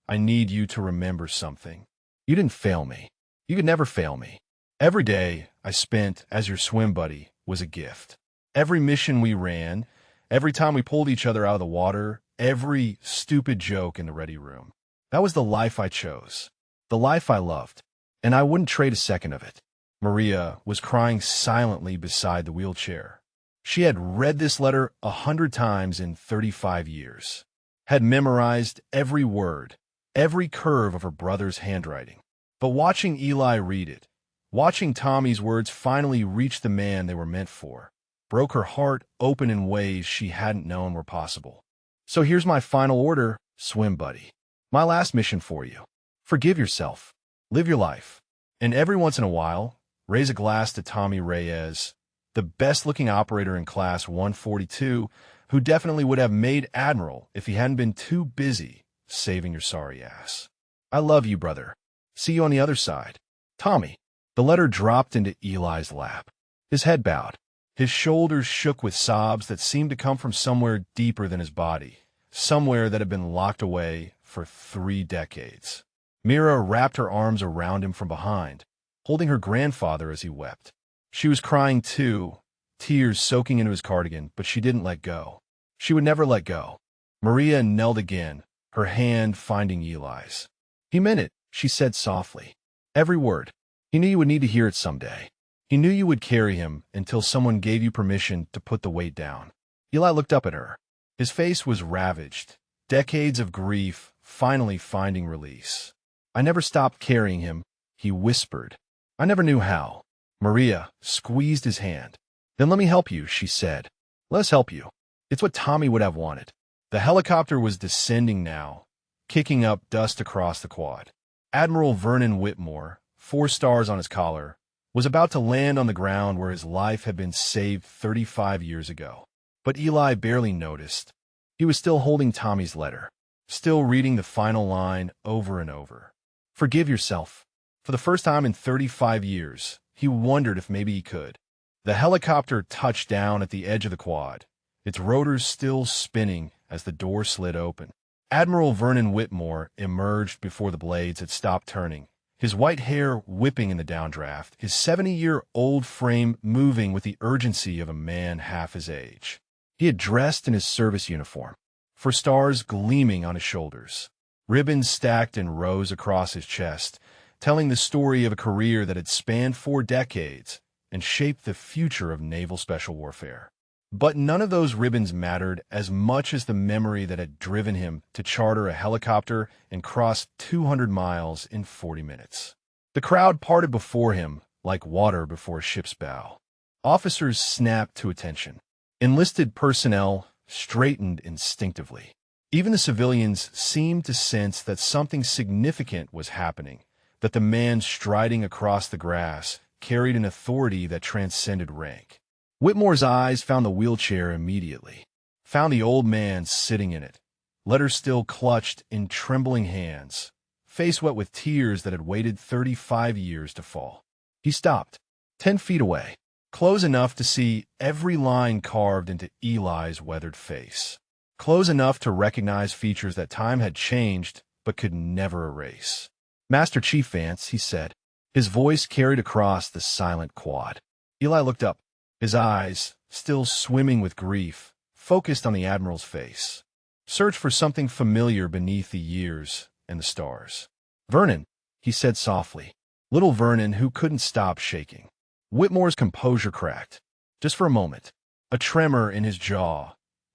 I need you to remember something. You didn't fail me. You could never fail me. Every day I spent as your swim buddy was a gift. Every mission we ran, every time we pulled each other out of the water, every stupid joke in the ready room. That was the life I chose, the life I loved, and I wouldn't trade a second of it. Maria was crying silently beside the wheelchair. She had read this letter 100 times in 35 years, had memorized every word, every curve of her brother's handwriting. But watching Eli read it, watching Tommy's words finally reach the man they were meant for, broke her heart open in ways she hadn't known were possible. So here's my final order, swim buddy. My last mission for you. Forgive yourself. Live your life. And every once in a while, raise a glass to Tommy Reyes, the best-looking operator in Class 142, who definitely would have made Admiral if he hadn't been too busy saving your sorry ass. I love you, brother. See you on the other side. Tommy. The letter dropped into Eli's lap. His head bowed. His shoulders shook with sobs that seemed to come from somewhere deeper than his body, somewhere that had been locked away for 3 decades. Mira wrapped her arms around him from behind, holding her grandfather as he wept. She was crying too, tears soaking into his cardigan, but she didn't let go. She would never let go. Maria knelt again, her hand finding Eli's. He meant it, she said softly. Every word. He knew you would need to hear it someday. He knew you would carry him until someone gave you permission to put the weight down. Eli looked up at her. His face was ravaged, decades of grief finally finding release. I never stopped carrying him, he whispered. I never knew how. Maria squeezed his hand. Then let me help you, she said. Let us help you. It's what Tommy would have wanted. The helicopter was descending now, kicking up dust across the quad. Admiral Vernon Whitmore, 4 stars on his collar, was about to land on the ground where his life had been saved 35 years ago. But Eli barely noticed. He was still holding Tommy's letter, still reading the final line over and over. Forgive yourself. For the first time in 35 years, he wondered if maybe he could. The helicopter touched down at the edge of the quad, its rotors still spinning as the door slid open. Admiral Vernon Whitmore emerged before the blades had stopped turning, his white hair whipping in the downdraft, his 70-year-old frame moving with the urgency of a man half his age. He had dressed in his service uniform, 4 stars gleaming on his shoulders, ribbons stacked in rows across his chest, telling the story of a career that had spanned 4 decades and shaped the future of naval special warfare. But none of those ribbons mattered as much as the memory that had driven him to charter a helicopter and cross 200 miles in 40 minutes. The crowd parted before him like water before a ship's bow. Officers snapped to attention. Enlisted personnel straightened instinctively. Even the civilians seemed to sense that something significant was happening, that the man striding across the grass carried an authority that transcended rank. Whitmore's eyes found the wheelchair immediately, found the old man sitting in it, letter still clutched in trembling hands, face wet with tears that had waited 35 years to fall. He stopped, 10 feet away, close enough to see every line carved into Eli's weathered face, close enough to recognize features that time had changed but could never erase. Master Chief Vance, he said, His voice carried across the silent quad. Eli looked up, his eyes, still swimming with grief, focused on the Admiral's face. Search for something familiar beneath the years and the stars. "Vernon," he said softly. Little Vernon, who couldn't stop shaking. Whitmore's composure cracked. Just for a moment. A tremor in his jaw.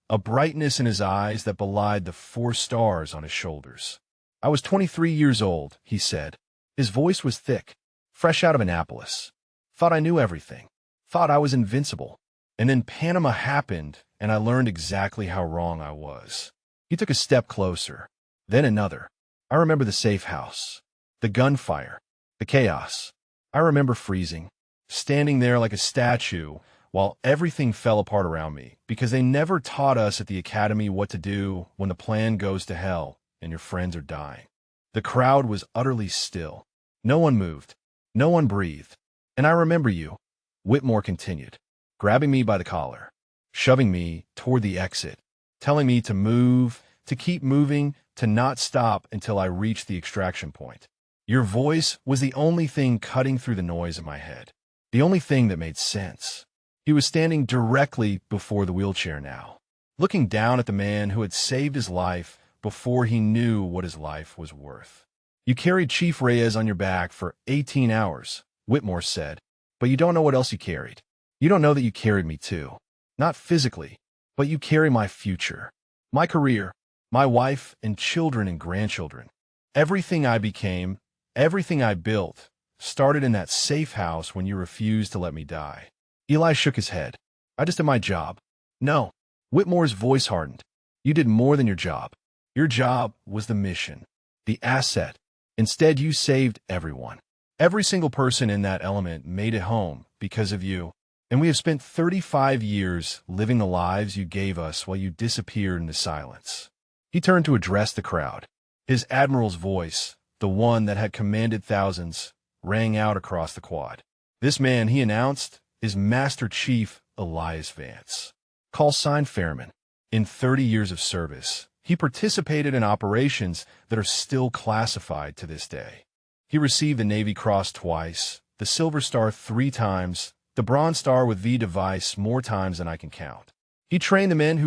A brightness in his eyes that belied the 4 stars on his shoulders. "I was 23 years old," he said. His voice was thick, fresh out of Annapolis. "Thought I knew everything. Thought I was invincible. And then Panama happened, and I learned exactly how wrong I was." He took a step closer, then another. "I remember the safe house, the gunfire, the chaos. I remember freezing, standing there like a statue while everything fell apart around me, because they never taught us at the academy what to do when the plan goes to hell and your friends are dying." The crowd was utterly still. No one moved. No one breathed. "And I remember you," Whitmore continued, grabbing me by the collar, shoving me toward the exit, telling me to move, to keep moving, to not stop until I reached the extraction point. Your voice was the only thing cutting through the noise in my head, the only thing that made sense. He was standing directly before the wheelchair now, looking down at the man who had saved his life before he knew what his life was worth. "You carried Chief Reyes on your back for 18 hours, Whitmore said, "but you don't know what else you carried. You don't know that you carried me too. Not physically, but you carry my future, my career, my wife and children and grandchildren. Everything I became, everything I built, started in that safe house when you refused to let me die." Eli shook his head. "I just did my job." "No." Whitmore's voice hardened. "You did more than your job. Your job was the mission, the asset. Instead, you saved everyone. Every single person in that element made it home because of you. And we have spent 35 years living the lives you gave us while you disappeared into silence." He turned to address the crowd. His Admiral's voice, the one that had commanded thousands, rang out across the quad. "This man," he announced, "is Master Chief Elias Vance. Call sign Ferryman. In 30 years of service, he participated in operations that are still classified to this day. He received the Navy Cross twice, the Silver Star 3 times, the Bronze Star with V device more times than I can count. He trained the men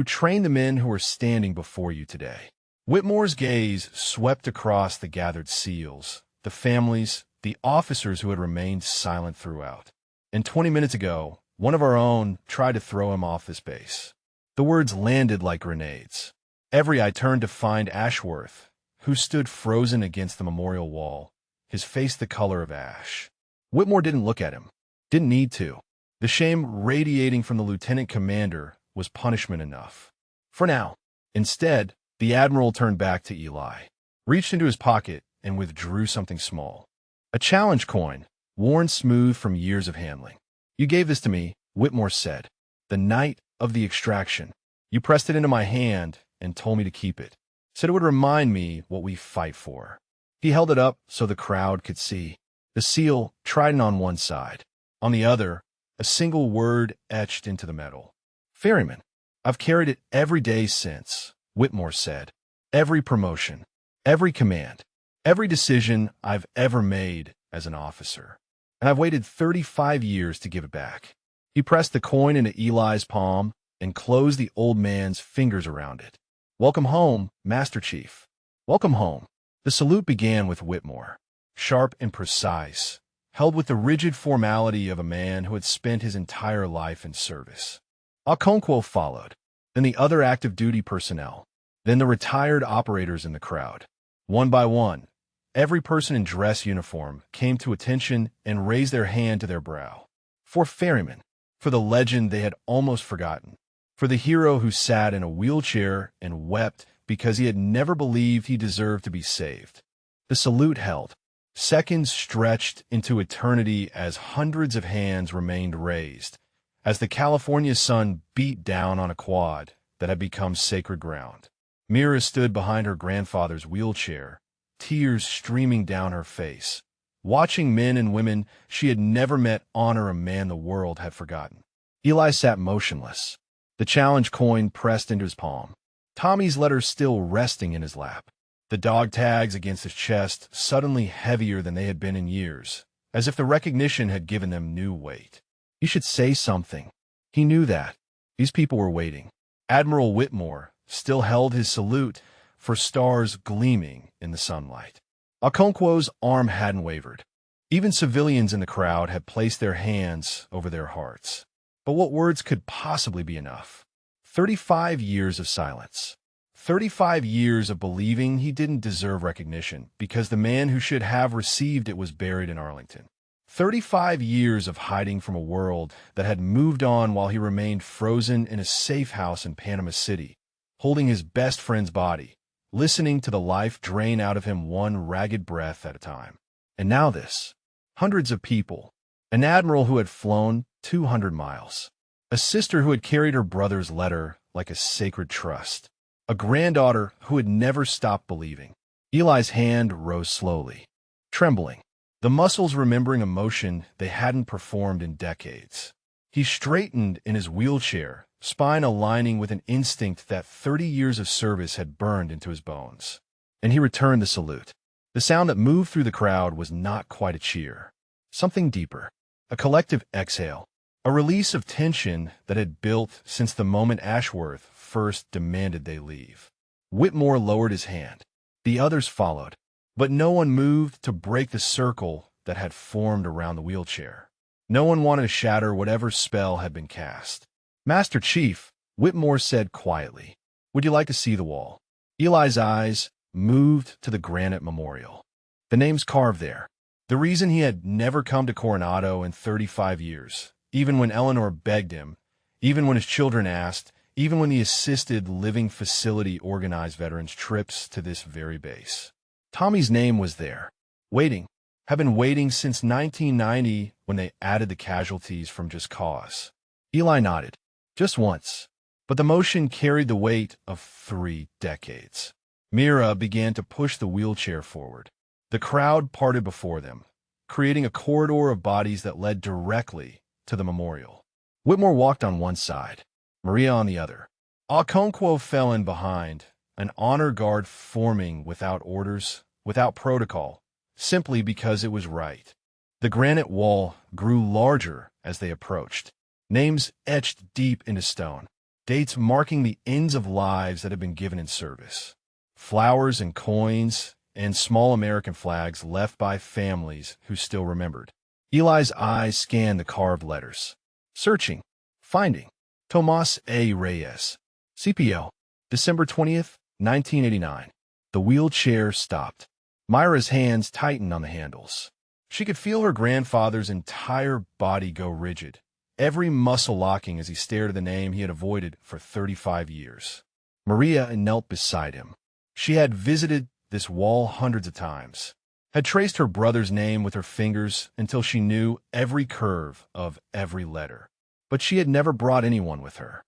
who are standing before you today." Whitmore's gaze swept across the gathered SEALs, the families, the officers who had remained silent throughout. "And 20 minutes ago, one of our own tried to throw him off this base." The words landed like grenades. Every eye turned to find Ashworth, who stood frozen against the memorial wall, his face the color of ash. Whitmore didn't look at him. Didn't need to. The shame radiating from the lieutenant commander was punishment enough. For now. Instead, the Admiral turned back to Eli, reached into his pocket, and withdrew something small. A challenge coin, worn smooth from years of handling. "You gave this to me," Whitmore said, "the night of the extraction. You pressed it into my hand and told me to keep it. Said it would remind me what we fight for." He held it up so the crowd could see. The seal, trident on one side. On the other, a single word etched into the metal. "Ferryman." "I've carried it every day since," Whitmore said. "Every promotion, every command, every decision I've ever made as an officer. And I've waited 35 years to give it back." He pressed the coin into Eli's palm and closed the old man's fingers around it. "Welcome home, Master Chief. Welcome home." The salute began with Whitmore, sharp and precise, held with the rigid formality of a man who had spent his entire life in service. Okonkwo followed, then the other active duty personnel, then the retired operators in the crowd. One by one, every person in dress uniform came to attention and raised their hand to their brow. For Ferryman, for the legend they had almost forgotten, for the hero who sat in a wheelchair and wept because he had never believed he deserved to be saved. The salute held. Seconds stretched into eternity as hundreds of hands remained raised, as the California sun beat down on a quad that had become sacred ground. Mira stood behind her grandfather's wheelchair, tears streaming down her face, watching men and women she had never met honor a man the world had forgotten. Eli sat motionless, the challenge coin pressed into his palm, Tommy's letter still resting in his lap, the dog tags against his chest suddenly heavier than they had been in years, as if the recognition had given them new weight. He should say something. He knew that. These people were waiting. Admiral Whitmore still held his salute for stars gleaming in the sunlight. Okonkwo's arm hadn't wavered. Even civilians in the crowd had placed their hands over their hearts. But what words could possibly be enough? 35 years of silence. 35 years of believing he didn't deserve recognition because the man who should have received it was buried in Arlington. 35 years of hiding from a world that had moved on while he remained frozen in a safe house in Panama City, holding his best friend's body, listening to the life drain out of him one ragged breath at a time. And now this. Hundreds of people. An admiral who had flown 200 miles. A sister who had carried her brother's letter like a sacred trust. A granddaughter who had never stopped believing. Eli's hand rose slowly, trembling, the muscles remembering a motion they hadn't performed in decades. He straightened in his wheelchair, spine aligning with an instinct that 30 years of service had burned into his bones. And he returned the salute. The sound that moved through the crowd was not quite a cheer. Something deeper. A collective exhale. A release of tension that had built since the moment Ashworth first demanded they leave. Whitmore lowered his hand. The others followed, but no one moved to break the circle that had formed around the wheelchair. No one wanted to shatter whatever spell had been cast. "Master Chief," Whitmore said quietly, "would you like to see the wall?" Eli's eyes moved to the granite memorial. The names carved there. The reason he had never come to Coronado in 35 years, even when Eleanor begged him, even when his children asked, even when the assisted living facility organized veterans' trips to this very base. Tommy's name was there, waiting, had been waiting since 1990 when they added the casualties from Just Cause. Eli nodded, just once, but the motion carried the weight of 3 decades. Mira began to push the wheelchair forward. The crowd parted before them, creating a corridor of bodies that led directly to the memorial. Whitmore walked on one side, Maria on the other. Okonkwo fell in behind, an honor guard forming without orders, without protocol, simply because it was right. The granite wall grew larger as they approached, names etched deep into stone, dates marking the ends of lives that had been given in service. Flowers and coins and small American flags left by families who still remembered. Eli's eyes scanned the carved letters, searching, finding. Tomas A. Reyes, CPO, December 20th, 1989. The wheelchair stopped. Myra's hands tightened on the handles. She could feel her grandfather's entire body go rigid, every muscle locking as he stared at the name he had avoided for 35 years. Maria knelt beside him. She had visited this wall hundreds of times, had traced her brother's name with her fingers until she knew every curve of every letter. But she had never brought anyone with her,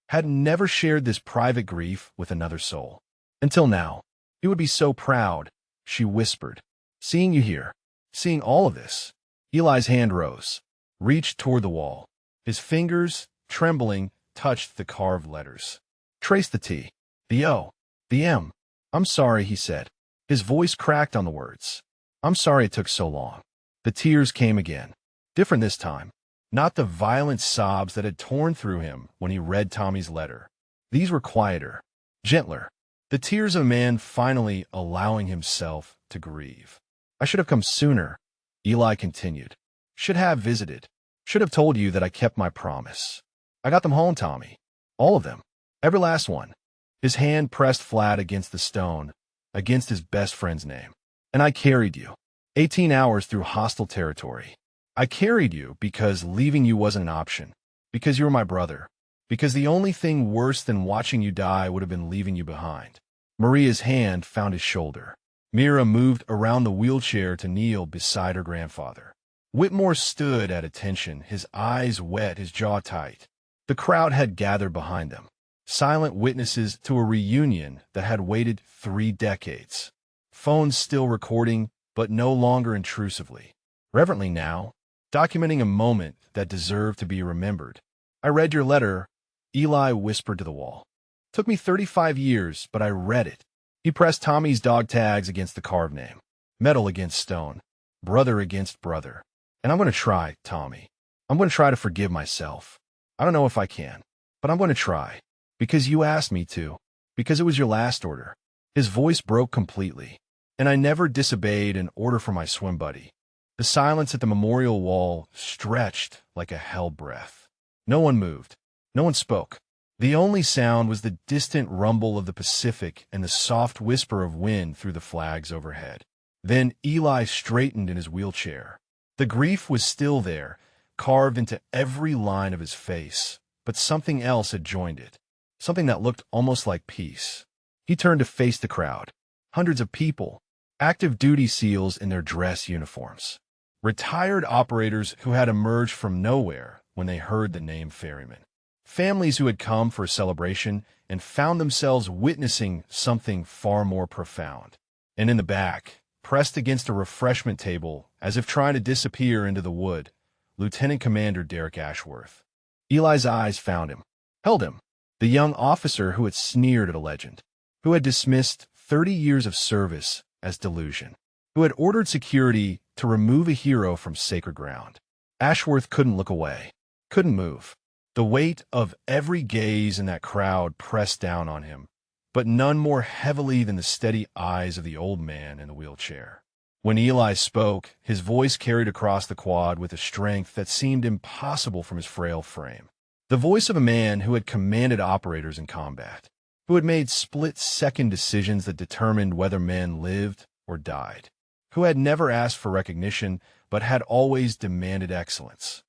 had never shared this private grief with another soul. Until now. "You would be so proud," she whispered, "seeing you here, seeing all of this." Eli's hand rose, reached toward the wall. His fingers, trembling, touched the carved letters. Trace the T, the O, the M. "I'm sorry," he said. His voice cracked on the words. "I'm sorry it took so long." The tears came again. Different this time. Not the violent sobs that had torn through him when he read Tommy's letter. These were quieter, gentler. The tears of a man finally allowing himself to grieve. "I should have come sooner," Eli continued. "Should have visited. Should have told you that I kept my promise. I got them home, Tommy. All of them. Every last one." His hand pressed flat against the stone, against his best friend's name. "And I carried you. 18 hours through hostile territory. I carried you because leaving you wasn't an option, because you were my brother, because the only thing worse than watching you die would have been leaving you behind." Maria's hand found his shoulder. Mira moved around the wheelchair to kneel beside her grandfather. Whitmore stood at attention, his eyes wet, his jaw tight. The crowd had gathered behind them, silent witnesses to a reunion that had waited 3 decades. Phones still recording, but no longer intrusively. Reverently now, documenting a moment that deserved to be remembered. "I read your letter," Eli whispered to the wall. "Took me 35 years, but I read it." He pressed Tommy's dog tags against the carved name. Metal against stone. Brother against brother. And I'm going to try, Tommy. I'm going to try to forgive myself. I don't know if I can, but I'm going to try. Because you asked me to. Because it was your last order. His voice broke completely. And I never disobeyed an order from my swim buddy. The silence at the memorial wall stretched like a hell breath. No one moved. No one spoke. The only sound was the distant rumble of the Pacific and the soft whisper of wind through the flags overhead. Then Eli straightened in his wheelchair. The grief was still there, carved into every line of his face, but something else had joined it, something that looked almost like peace. He turned to face the crowd. Hundreds of people, active duty SEALs in their dress uniforms. Retired operators who had emerged from nowhere when they heard the name Ferryman. Families who had come for a celebration and found themselves witnessing something far more profound. And in the back, pressed against a refreshment table, as if trying to disappear into the wood, Lieutenant Commander Derek Ashworth. Eli's eyes found him, held him, the young officer who had sneered at a legend, who had dismissed 30 years of service as delusion, who had ordered security to remove a hero from sacred ground. Ashworth couldn't look away, couldn't move. The weight of every gaze in that crowd pressed down on him, but none more heavily than the steady eyes of the old man in the wheelchair. When Eli spoke, his voice carried across the quad with a strength that seemed impossible from his frail frame. The voice of a man who had commanded operators in combat, who had made split-second decisions that determined whether men lived or died, who had never asked for recognition but had always demanded excellence.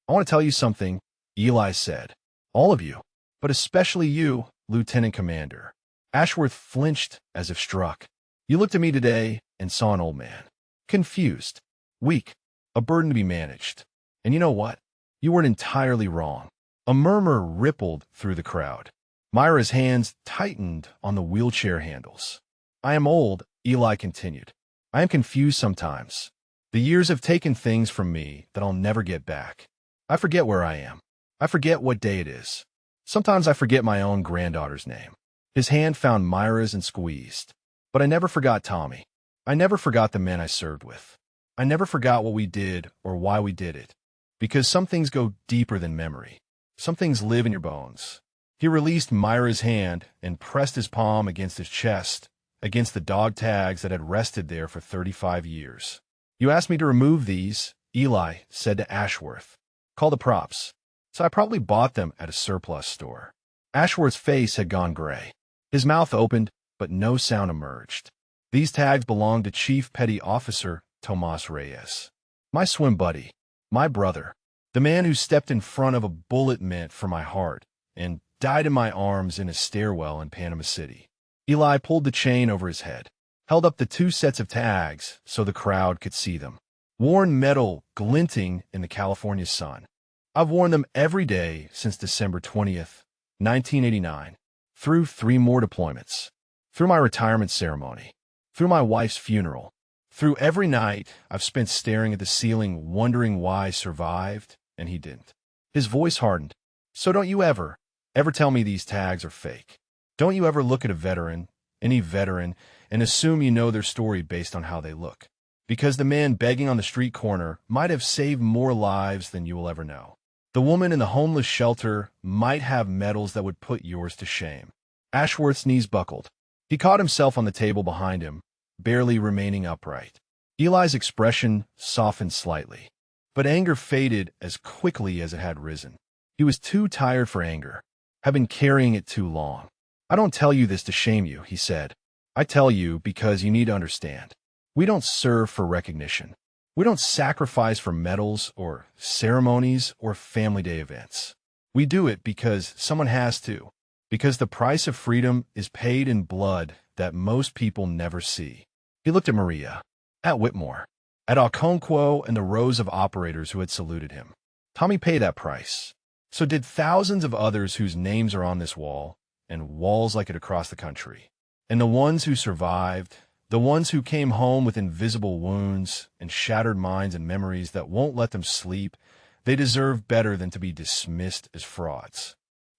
"I want to tell you something," Eli said. "All of you, but especially you, Lieutenant Commander." Ashworth flinched as if struck. "You looked at me today and saw an old man. Confused, weak, a burden to be managed. And you know what? You weren't entirely wrong." A murmur rippled through the crowd. Myra's hands tightened on the wheelchair handles. "I am old," Eli continued. "I am confused sometimes. The years have taken things from me that I'll never get back. I forget where I am. I forget what day it is. Sometimes I forget my own granddaughter's name." His hand found Myra's and squeezed. "But I never forgot Tommy. I never forgot the men I served with. I never forgot what we did or why we did it. Because some things go deeper than memory. Some things live in your bones." He released Myra's hand and pressed his palm against his chest, against the dog tags that had rested there for 35 years. "You asked me to remove these," Eli said to Ashworth. "Call the props." So I probably bought them at a surplus store. Ashworth's face had gone gray. His mouth opened, but no sound emerged. "These tags belonged to Chief Petty Officer Tomas Reyes. My swim buddy, my brother, the man who stepped in front of a bullet meant for my heart and died in my arms in a stairwell in Panama City." Eli pulled the chain over his head, held up the 2 sets of tags so the crowd could see them. Worn metal glinting in the California sun. "I've worn them every day since December 20th, 1989, through 3 more deployments, through my retirement ceremony, through my wife's funeral, through every night I've spent staring at the ceiling wondering why I survived and he didn't." His voice hardened. "So don't you ever tell me these tags are fake. Don't you ever look at a veteran, any veteran, and assume you know their story based on how they look. Because the man begging on the street corner might have saved more lives than you will ever know. The woman in the homeless shelter might have medals that would put yours to shame." Ashworth's knees buckled. He caught himself on the table behind him, barely remaining upright. Eli's expression softened slightly, but anger faded as quickly as it had risen. He was too tired for anger, had been carrying it too long. "I don't tell you this to shame you," he said. "I tell you because you need to understand. We don't serve for recognition. We don't sacrifice for medals or ceremonies or family day events. We do it because someone has to, because the price of freedom is paid in blood that most people never see." He looked at Maria, at Whitmore, at Okonkwo and the rows of operators who had saluted him. Tommy paid that price. So did thousands of others whose names are on this wall, and walls like it across the country. And the ones who survived, the ones who came home with invisible wounds and shattered minds and memories that won't let them sleep, they deserve better than to be dismissed as frauds.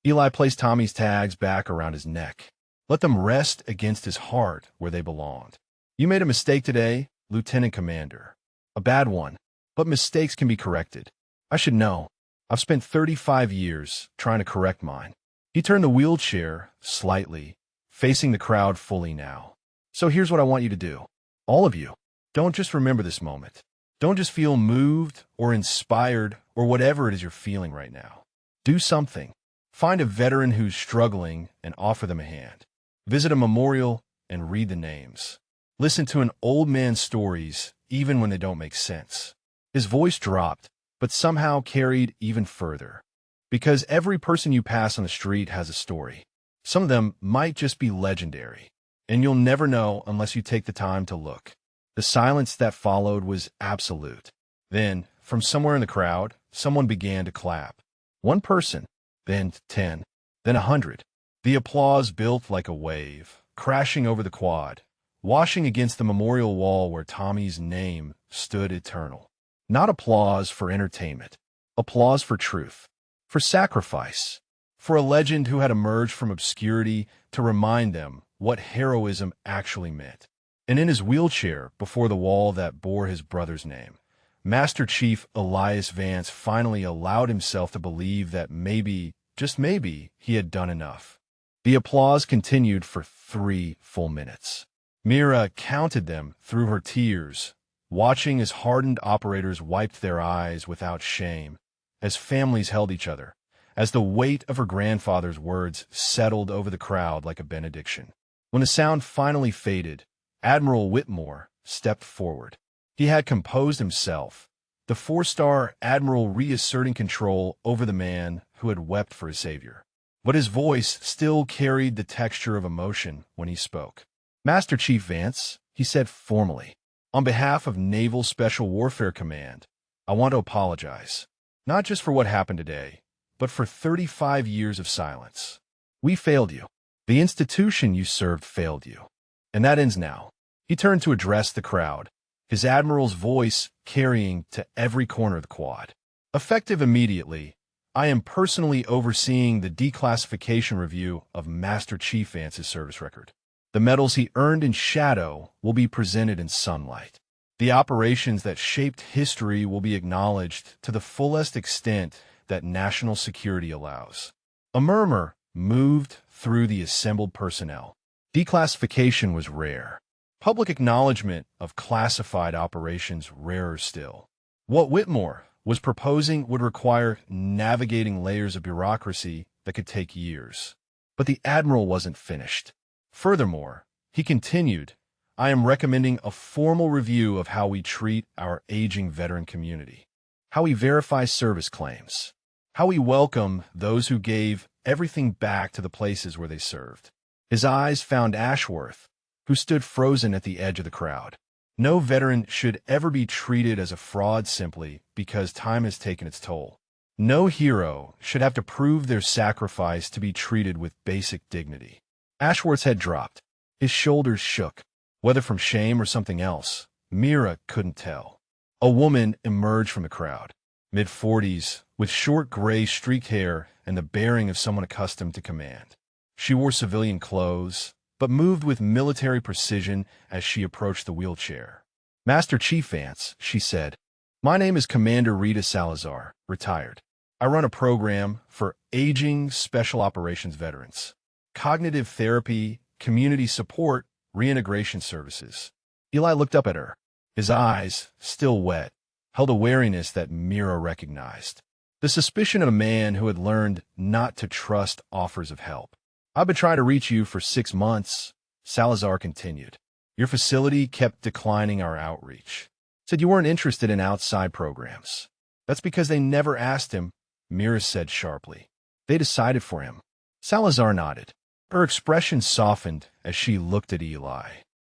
Eli placed Tommy's tags back around his neck. Let them rest against his heart where they belonged. "You made a mistake today, Lieutenant Commander. A bad one. But mistakes can be corrected. I should know. I've spent 35 years trying to correct mine. He turned the wheelchair slightly, facing the crowd fully now. So here's what I want you to do. All of you, don't just remember this moment. Don't just feel moved or inspired or whatever it is you're feeling right now. Do something. Find a veteran who's struggling and offer them a hand. Visit a memorial and read the names. Listen to an old man's stories even when they don't make sense. His voice dropped, but somehow carried even further. Because every person you pass on the street has a story. Some of them might just be legendary, and you'll never know unless you take the time to look. The silence that followed was absolute. Then, from somewhere in the crowd, someone began to clap. One person, then 10, then 100. The applause built like a wave, crashing over the quad, washing against the memorial wall where Tommy's name stood eternal. Not applause for entertainment, applause for truth, for sacrifice, for a legend who had emerged from obscurity to remind them what heroism actually meant. And in his wheelchair before the wall that bore his brother's name, Master Chief Elias Vance finally allowed himself to believe that maybe, just maybe, he had done enough. The applause continued for 3 full minutes. Mira counted them through her tears, watching as hardened operators wiped their eyes without shame, as families held each other, as the weight of her grandfather's words settled over the crowd like a benediction. When the sound finally faded, Admiral Whitmore stepped forward. He had composed himself, the 4-star admiral reasserting control over the man who had wept for his savior. But his voice still carried the texture of emotion when he spoke. Master Chief Vance, he said formally, on behalf of Naval Special Warfare Command, I want to apologize, not just for what happened today, but for 35 years of silence. We failed you. The institution you served failed you. And that ends now. He turned to address the crowd, his admiral's voice carrying to every corner of the quad. Effective immediately, I am personally overseeing the declassification review of Master Chief Vance's service record. The medals he earned in shadow will be presented in sunlight. The operations that shaped history will be acknowledged to the fullest extent that national security allows. A murmur moved through the assembled personnel. Declassification was rare. Public acknowledgement of classified operations rarer still. What Whitmore was proposing would require navigating layers of bureaucracy that could take years. But the admiral wasn't finished. Furthermore, he continued, I am recommending a formal review of how we treat our aging veteran community, how we verify service claims, how we welcome those who gave everything back to the places where they served. His eyes found Ashworth, who stood frozen at the edge of the crowd. No veteran should ever be treated as a fraud simply because time has taken its toll. No hero should have to prove their sacrifice to be treated with basic dignity. Ashworth's head dropped. His shoulders shook. Whether from shame or something else, Mira couldn't tell. A woman emerged from the crowd, mid-40s, with short gray streaked hair and the bearing of someone accustomed to command. She wore civilian clothes, but moved with military precision as she approached the wheelchair. Master Chief Vance, she said, my name is Commander Rita Salazar, retired. I run a program for aging special operations veterans. Cognitive therapy, community support, reintegration services. Eli looked up at her. His eyes, still wet, held a wariness that Mira recognized. The suspicion of a man who had learned not to trust offers of help. I've been trying to reach you for 6 months, Salazar continued. Your facility kept declining our outreach. Said you weren't interested in outside programs. That's because they never asked him, Mira said sharply. They decided for him. Salazar nodded. Her expression softened as she looked at Eli.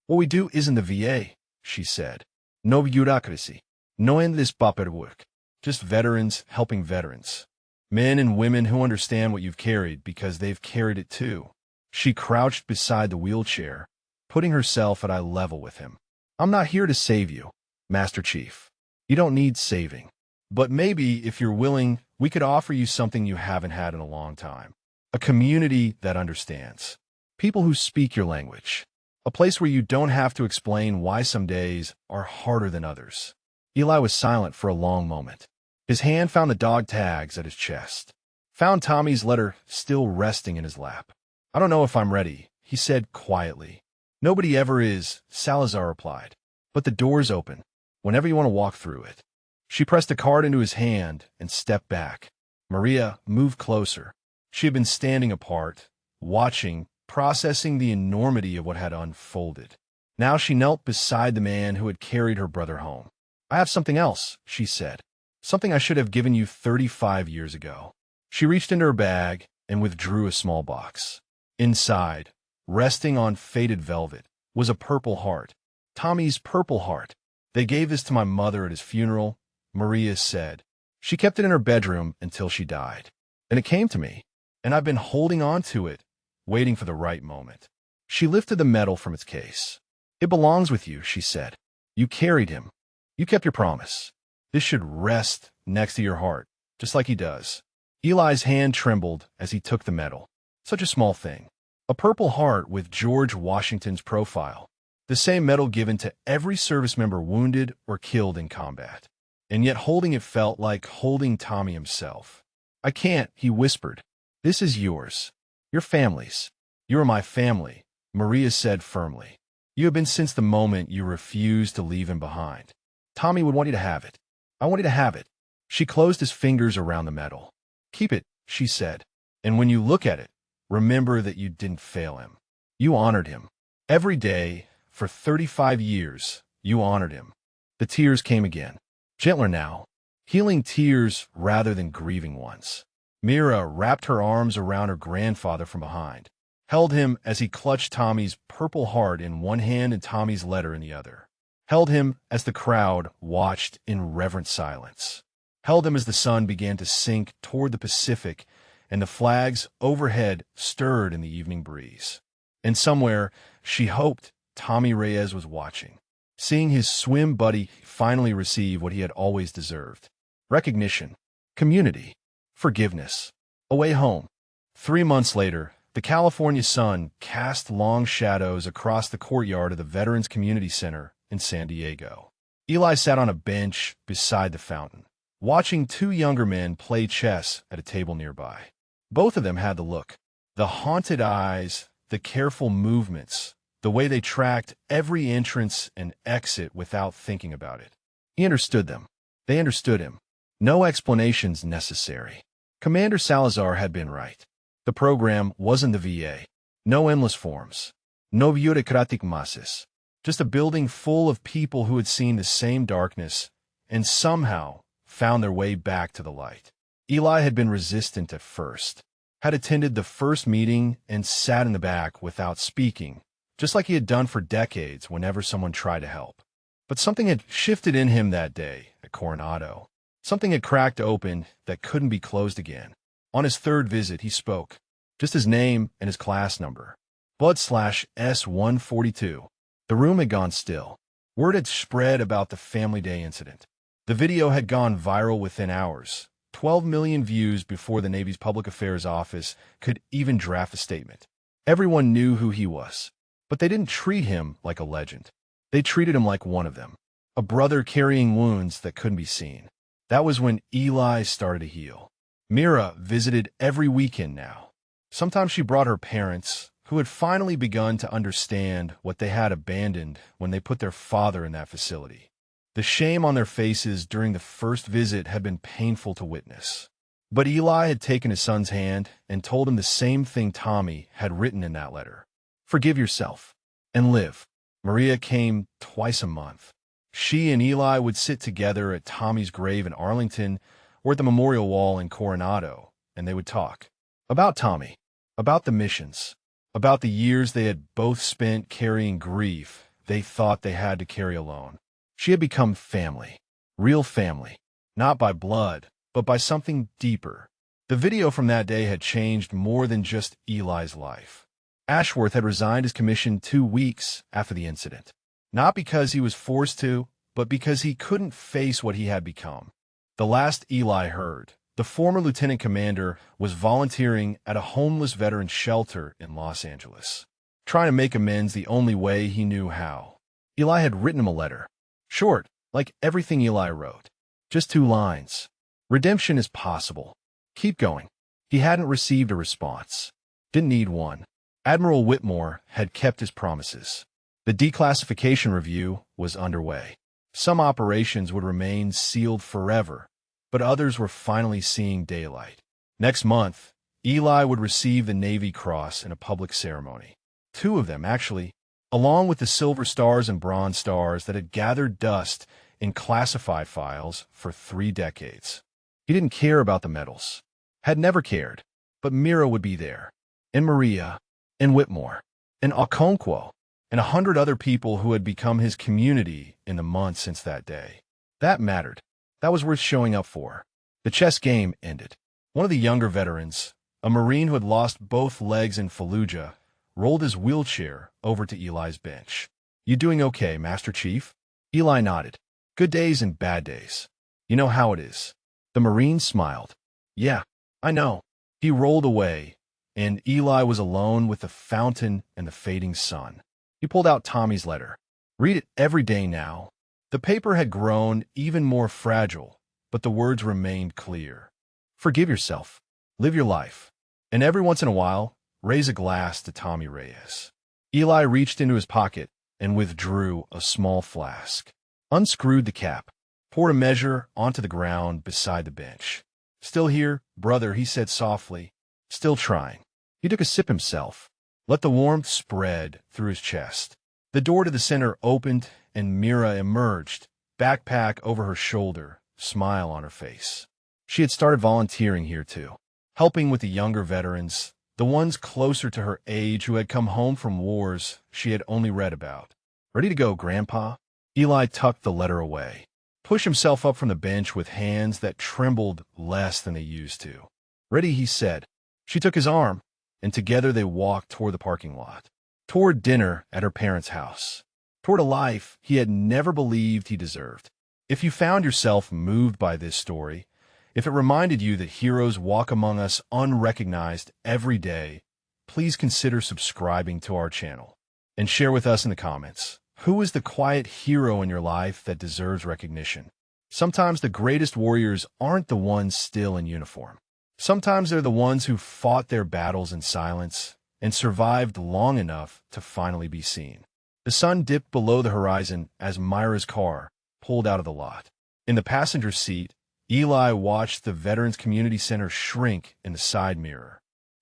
What we do isn't the VA, she said. No bureaucracy. No endless paperwork. Just veterans helping veterans. Men and women who understand what you've carried because they've carried it too. She crouched beside the wheelchair, putting herself at eye level with him. I'm not here to save you, Master Chief. You don't need saving. But maybe, if you're willing, we could offer you something you haven't had in a long time. A community that understands. People who speak your language. A place where you don't have to explain why some days are harder than others. Eli was silent for a long moment. His hand found the dog tags at his chest. Found Tommy's letter still resting in his lap. "I don't know if I'm ready," he said quietly. "Nobody ever is," Salazar replied. "But the door's open, whenever you want to walk through it." She pressed the card into his hand and stepped back. Maria moved closer. She had been standing apart, watching, processing the enormity of what had unfolded. Now she knelt beside the man who had carried her brother home. "I have something else," she said. "Something I should have given you 35 years ago." She reached into her bag and withdrew a small box. Inside, resting on faded velvet, was a purple heart. Tommy's purple heart. "They gave this to my mother at his funeral," Maria said. "She kept it in her bedroom until she died. And it came to me, and I've been holding on to it, waiting for the right moment." She lifted the medal from its case. "It belongs with you," she said. "You carried him. You kept your promise. This should rest next to your heart, just like he does." Eli's hand trembled as he took the medal. Such a small thing. A purple heart with George Washington's profile. The same medal given to every service member wounded or killed in combat. And yet holding it felt like holding Tommy himself. "I can't," he whispered. "This is yours. Your family's. You are my family," Maria said firmly. "You have been since the moment you refused to leave him behind. Tommy would want you to have it. I want you to have it." She closed his fingers around the medal. "Keep it," she said. "And when you look at it, remember that you didn't fail him. You honored him. Every day, for 35 years, you honored him." The tears came again. Gentler now. Healing tears rather than grieving ones. Mira wrapped her arms around her grandfather from behind, held him as he clutched Tommy's purple heart in one hand and Tommy's letter in the other. Held him as the crowd watched in reverent silence. Held him as the sun began to sink toward the Pacific and the flags overhead stirred in the evening breeze. And somewhere, she hoped Tommy Reyes was watching, seeing his swim buddy finally receive what he had always deserved. Recognition, community, forgiveness, a way home. 3 months later, the California sun cast long shadows across the courtyard of the Veterans Community Center in San Diego. Eli sat on a bench beside the fountain, watching 2 younger men play chess at a table nearby. Both of them had the look, the haunted eyes, the careful movements, the way they tracked every entrance and exit without thinking about it. He understood them. They understood him. No explanations necessary. Commander Salazar had been right. The program wasn't the VA. No endless forms. No bureaucratic masses. Just a building full of people who had seen the same darkness and somehow found their way back to the light. Eli had been resistant at first, had attended the first meeting and sat in the back without speaking, just like he had done for decades whenever someone tried to help. But something had shifted in him that day at Coronado. Something had cracked open that couldn't be closed again. On his 3rd visit, he spoke. Just his name and his class number. Blood/S142. The room had gone still. Word had spread about the Family Day incident. The video had gone viral within hours. 12 million views before the Navy's Public Affairs Office could even draft a statement. Everyone knew who he was, but they didn't treat him like a legend. They treated him like one of them, a brother carrying wounds that couldn't be seen. That was when Eli started to heal. Mira visited every weekend now. Sometimes she brought her parents, who had finally begun to understand what they had abandoned when they put their father in that facility. The shame on their faces during the first visit had been painful to witness. But Eli had taken his son's hand and told him the same thing Tommy had written in that letter. "Forgive yourself and live." Maria came twice a month. She and Eli would sit together at Tommy's grave in Arlington or at the memorial wall in Coronado, and they would talk. About Tommy, about the missions, about the years they had both spent carrying grief they thought they had to carry alone. She had become family, real family, not by blood, but by something deeper. The video from that day had changed more than just Eli's life. Ashworth had resigned his commission 2 weeks after the incident, not because he was forced to, but because he couldn't face what he had become. The last Eli heard, the former lieutenant commander was volunteering at a homeless veteran shelter in Los Angeles, trying to make amends the only way he knew how. Eli had written him a letter. Short, like everything Eli wrote. Just 2 lines. Redemption is possible. Keep going. He hadn't received a response. Didn't need one. Admiral Whitmore had kept his promises. The declassification review was underway. Some operations would remain sealed forever, but others were finally seeing daylight. Next month, Eli would receive the Navy Cross in a public ceremony. 2 of them, actually, along with the Silver Stars and Bronze Stars that had gathered dust in classified files for 3 decades. He didn't care about the medals. Had never cared. But Mira would be there. And Maria. And Whitmore. And Okonkwo. And 100 other people who had become his community in the months since that day. That mattered. That was worth showing up for. The chess game ended. One of the younger veterans, a Marine who had lost both legs in Fallujah, rolled his wheelchair over to Eli's bench. "You doing okay, Master Chief?" Eli nodded. "Good days and bad days. You know how it is." The Marine smiled. "Yeah, I know." He rolled away, and Eli was alone with the fountain and the fading sun. He pulled out Tommy's letter. Read it every day now. The paper had grown even more fragile, but the words remained clear. Forgive yourself. Live your life. And every once in a while, raise a glass to Tommy Reyes. Eli reached into his pocket and withdrew a small flask. Unscrewed the cap. Poured a measure onto the ground beside the bench. "Still here, brother," he said softly. "Still trying." He took a sip himself. Let the warmth spread through his chest. The door to the center opened, and Mira emerged, backpack over her shoulder, smile on her face. She had started volunteering here too, helping with the younger veterans, the ones closer to her age who had come home from wars she had only read about. "Ready to go, Grandpa?" Eli tucked the letter away, pushed himself up from the bench with hands that trembled less than they used to. "Ready," he said. She took his arm, and together they walked toward the parking lot, toward dinner at her parents' house, toward a life he had never believed he deserved. If you found yourself moved by this story, if it reminded you that heroes walk among us unrecognized every day, please consider subscribing to our channel and share with us in the comments. Who is the quiet hero in your life that deserves recognition? Sometimes the greatest warriors aren't the ones still in uniform. Sometimes they're the ones who fought their battles in silence and survived long enough to finally be seen. The sun dipped below the horizon as Myra's car pulled out of the lot. In the passenger seat, Eli watched the Veterans Community Center shrink in the side mirror.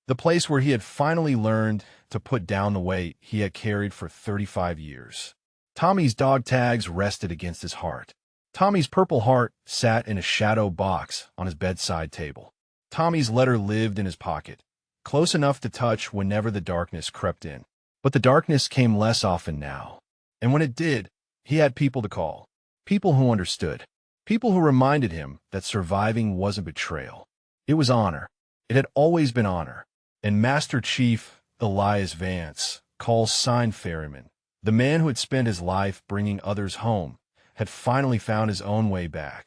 The place where he had finally learned to put down the weight he had carried for 35 years. Tommy's dog tags rested against his heart. Tommy's Purple Heart sat in a shadow box on his bedside table. Tommy's letter lived in his pocket, close enough to touch whenever the darkness crept in. But the darkness came less often now. And when it did, he had people to call. People who understood. People who reminded him that surviving wasn't betrayal. It was honor. It had always been honor. And Master Chief Elias Vance, Call's sign ferryman, the man who had spent his life bringing others home, had finally found his own way back.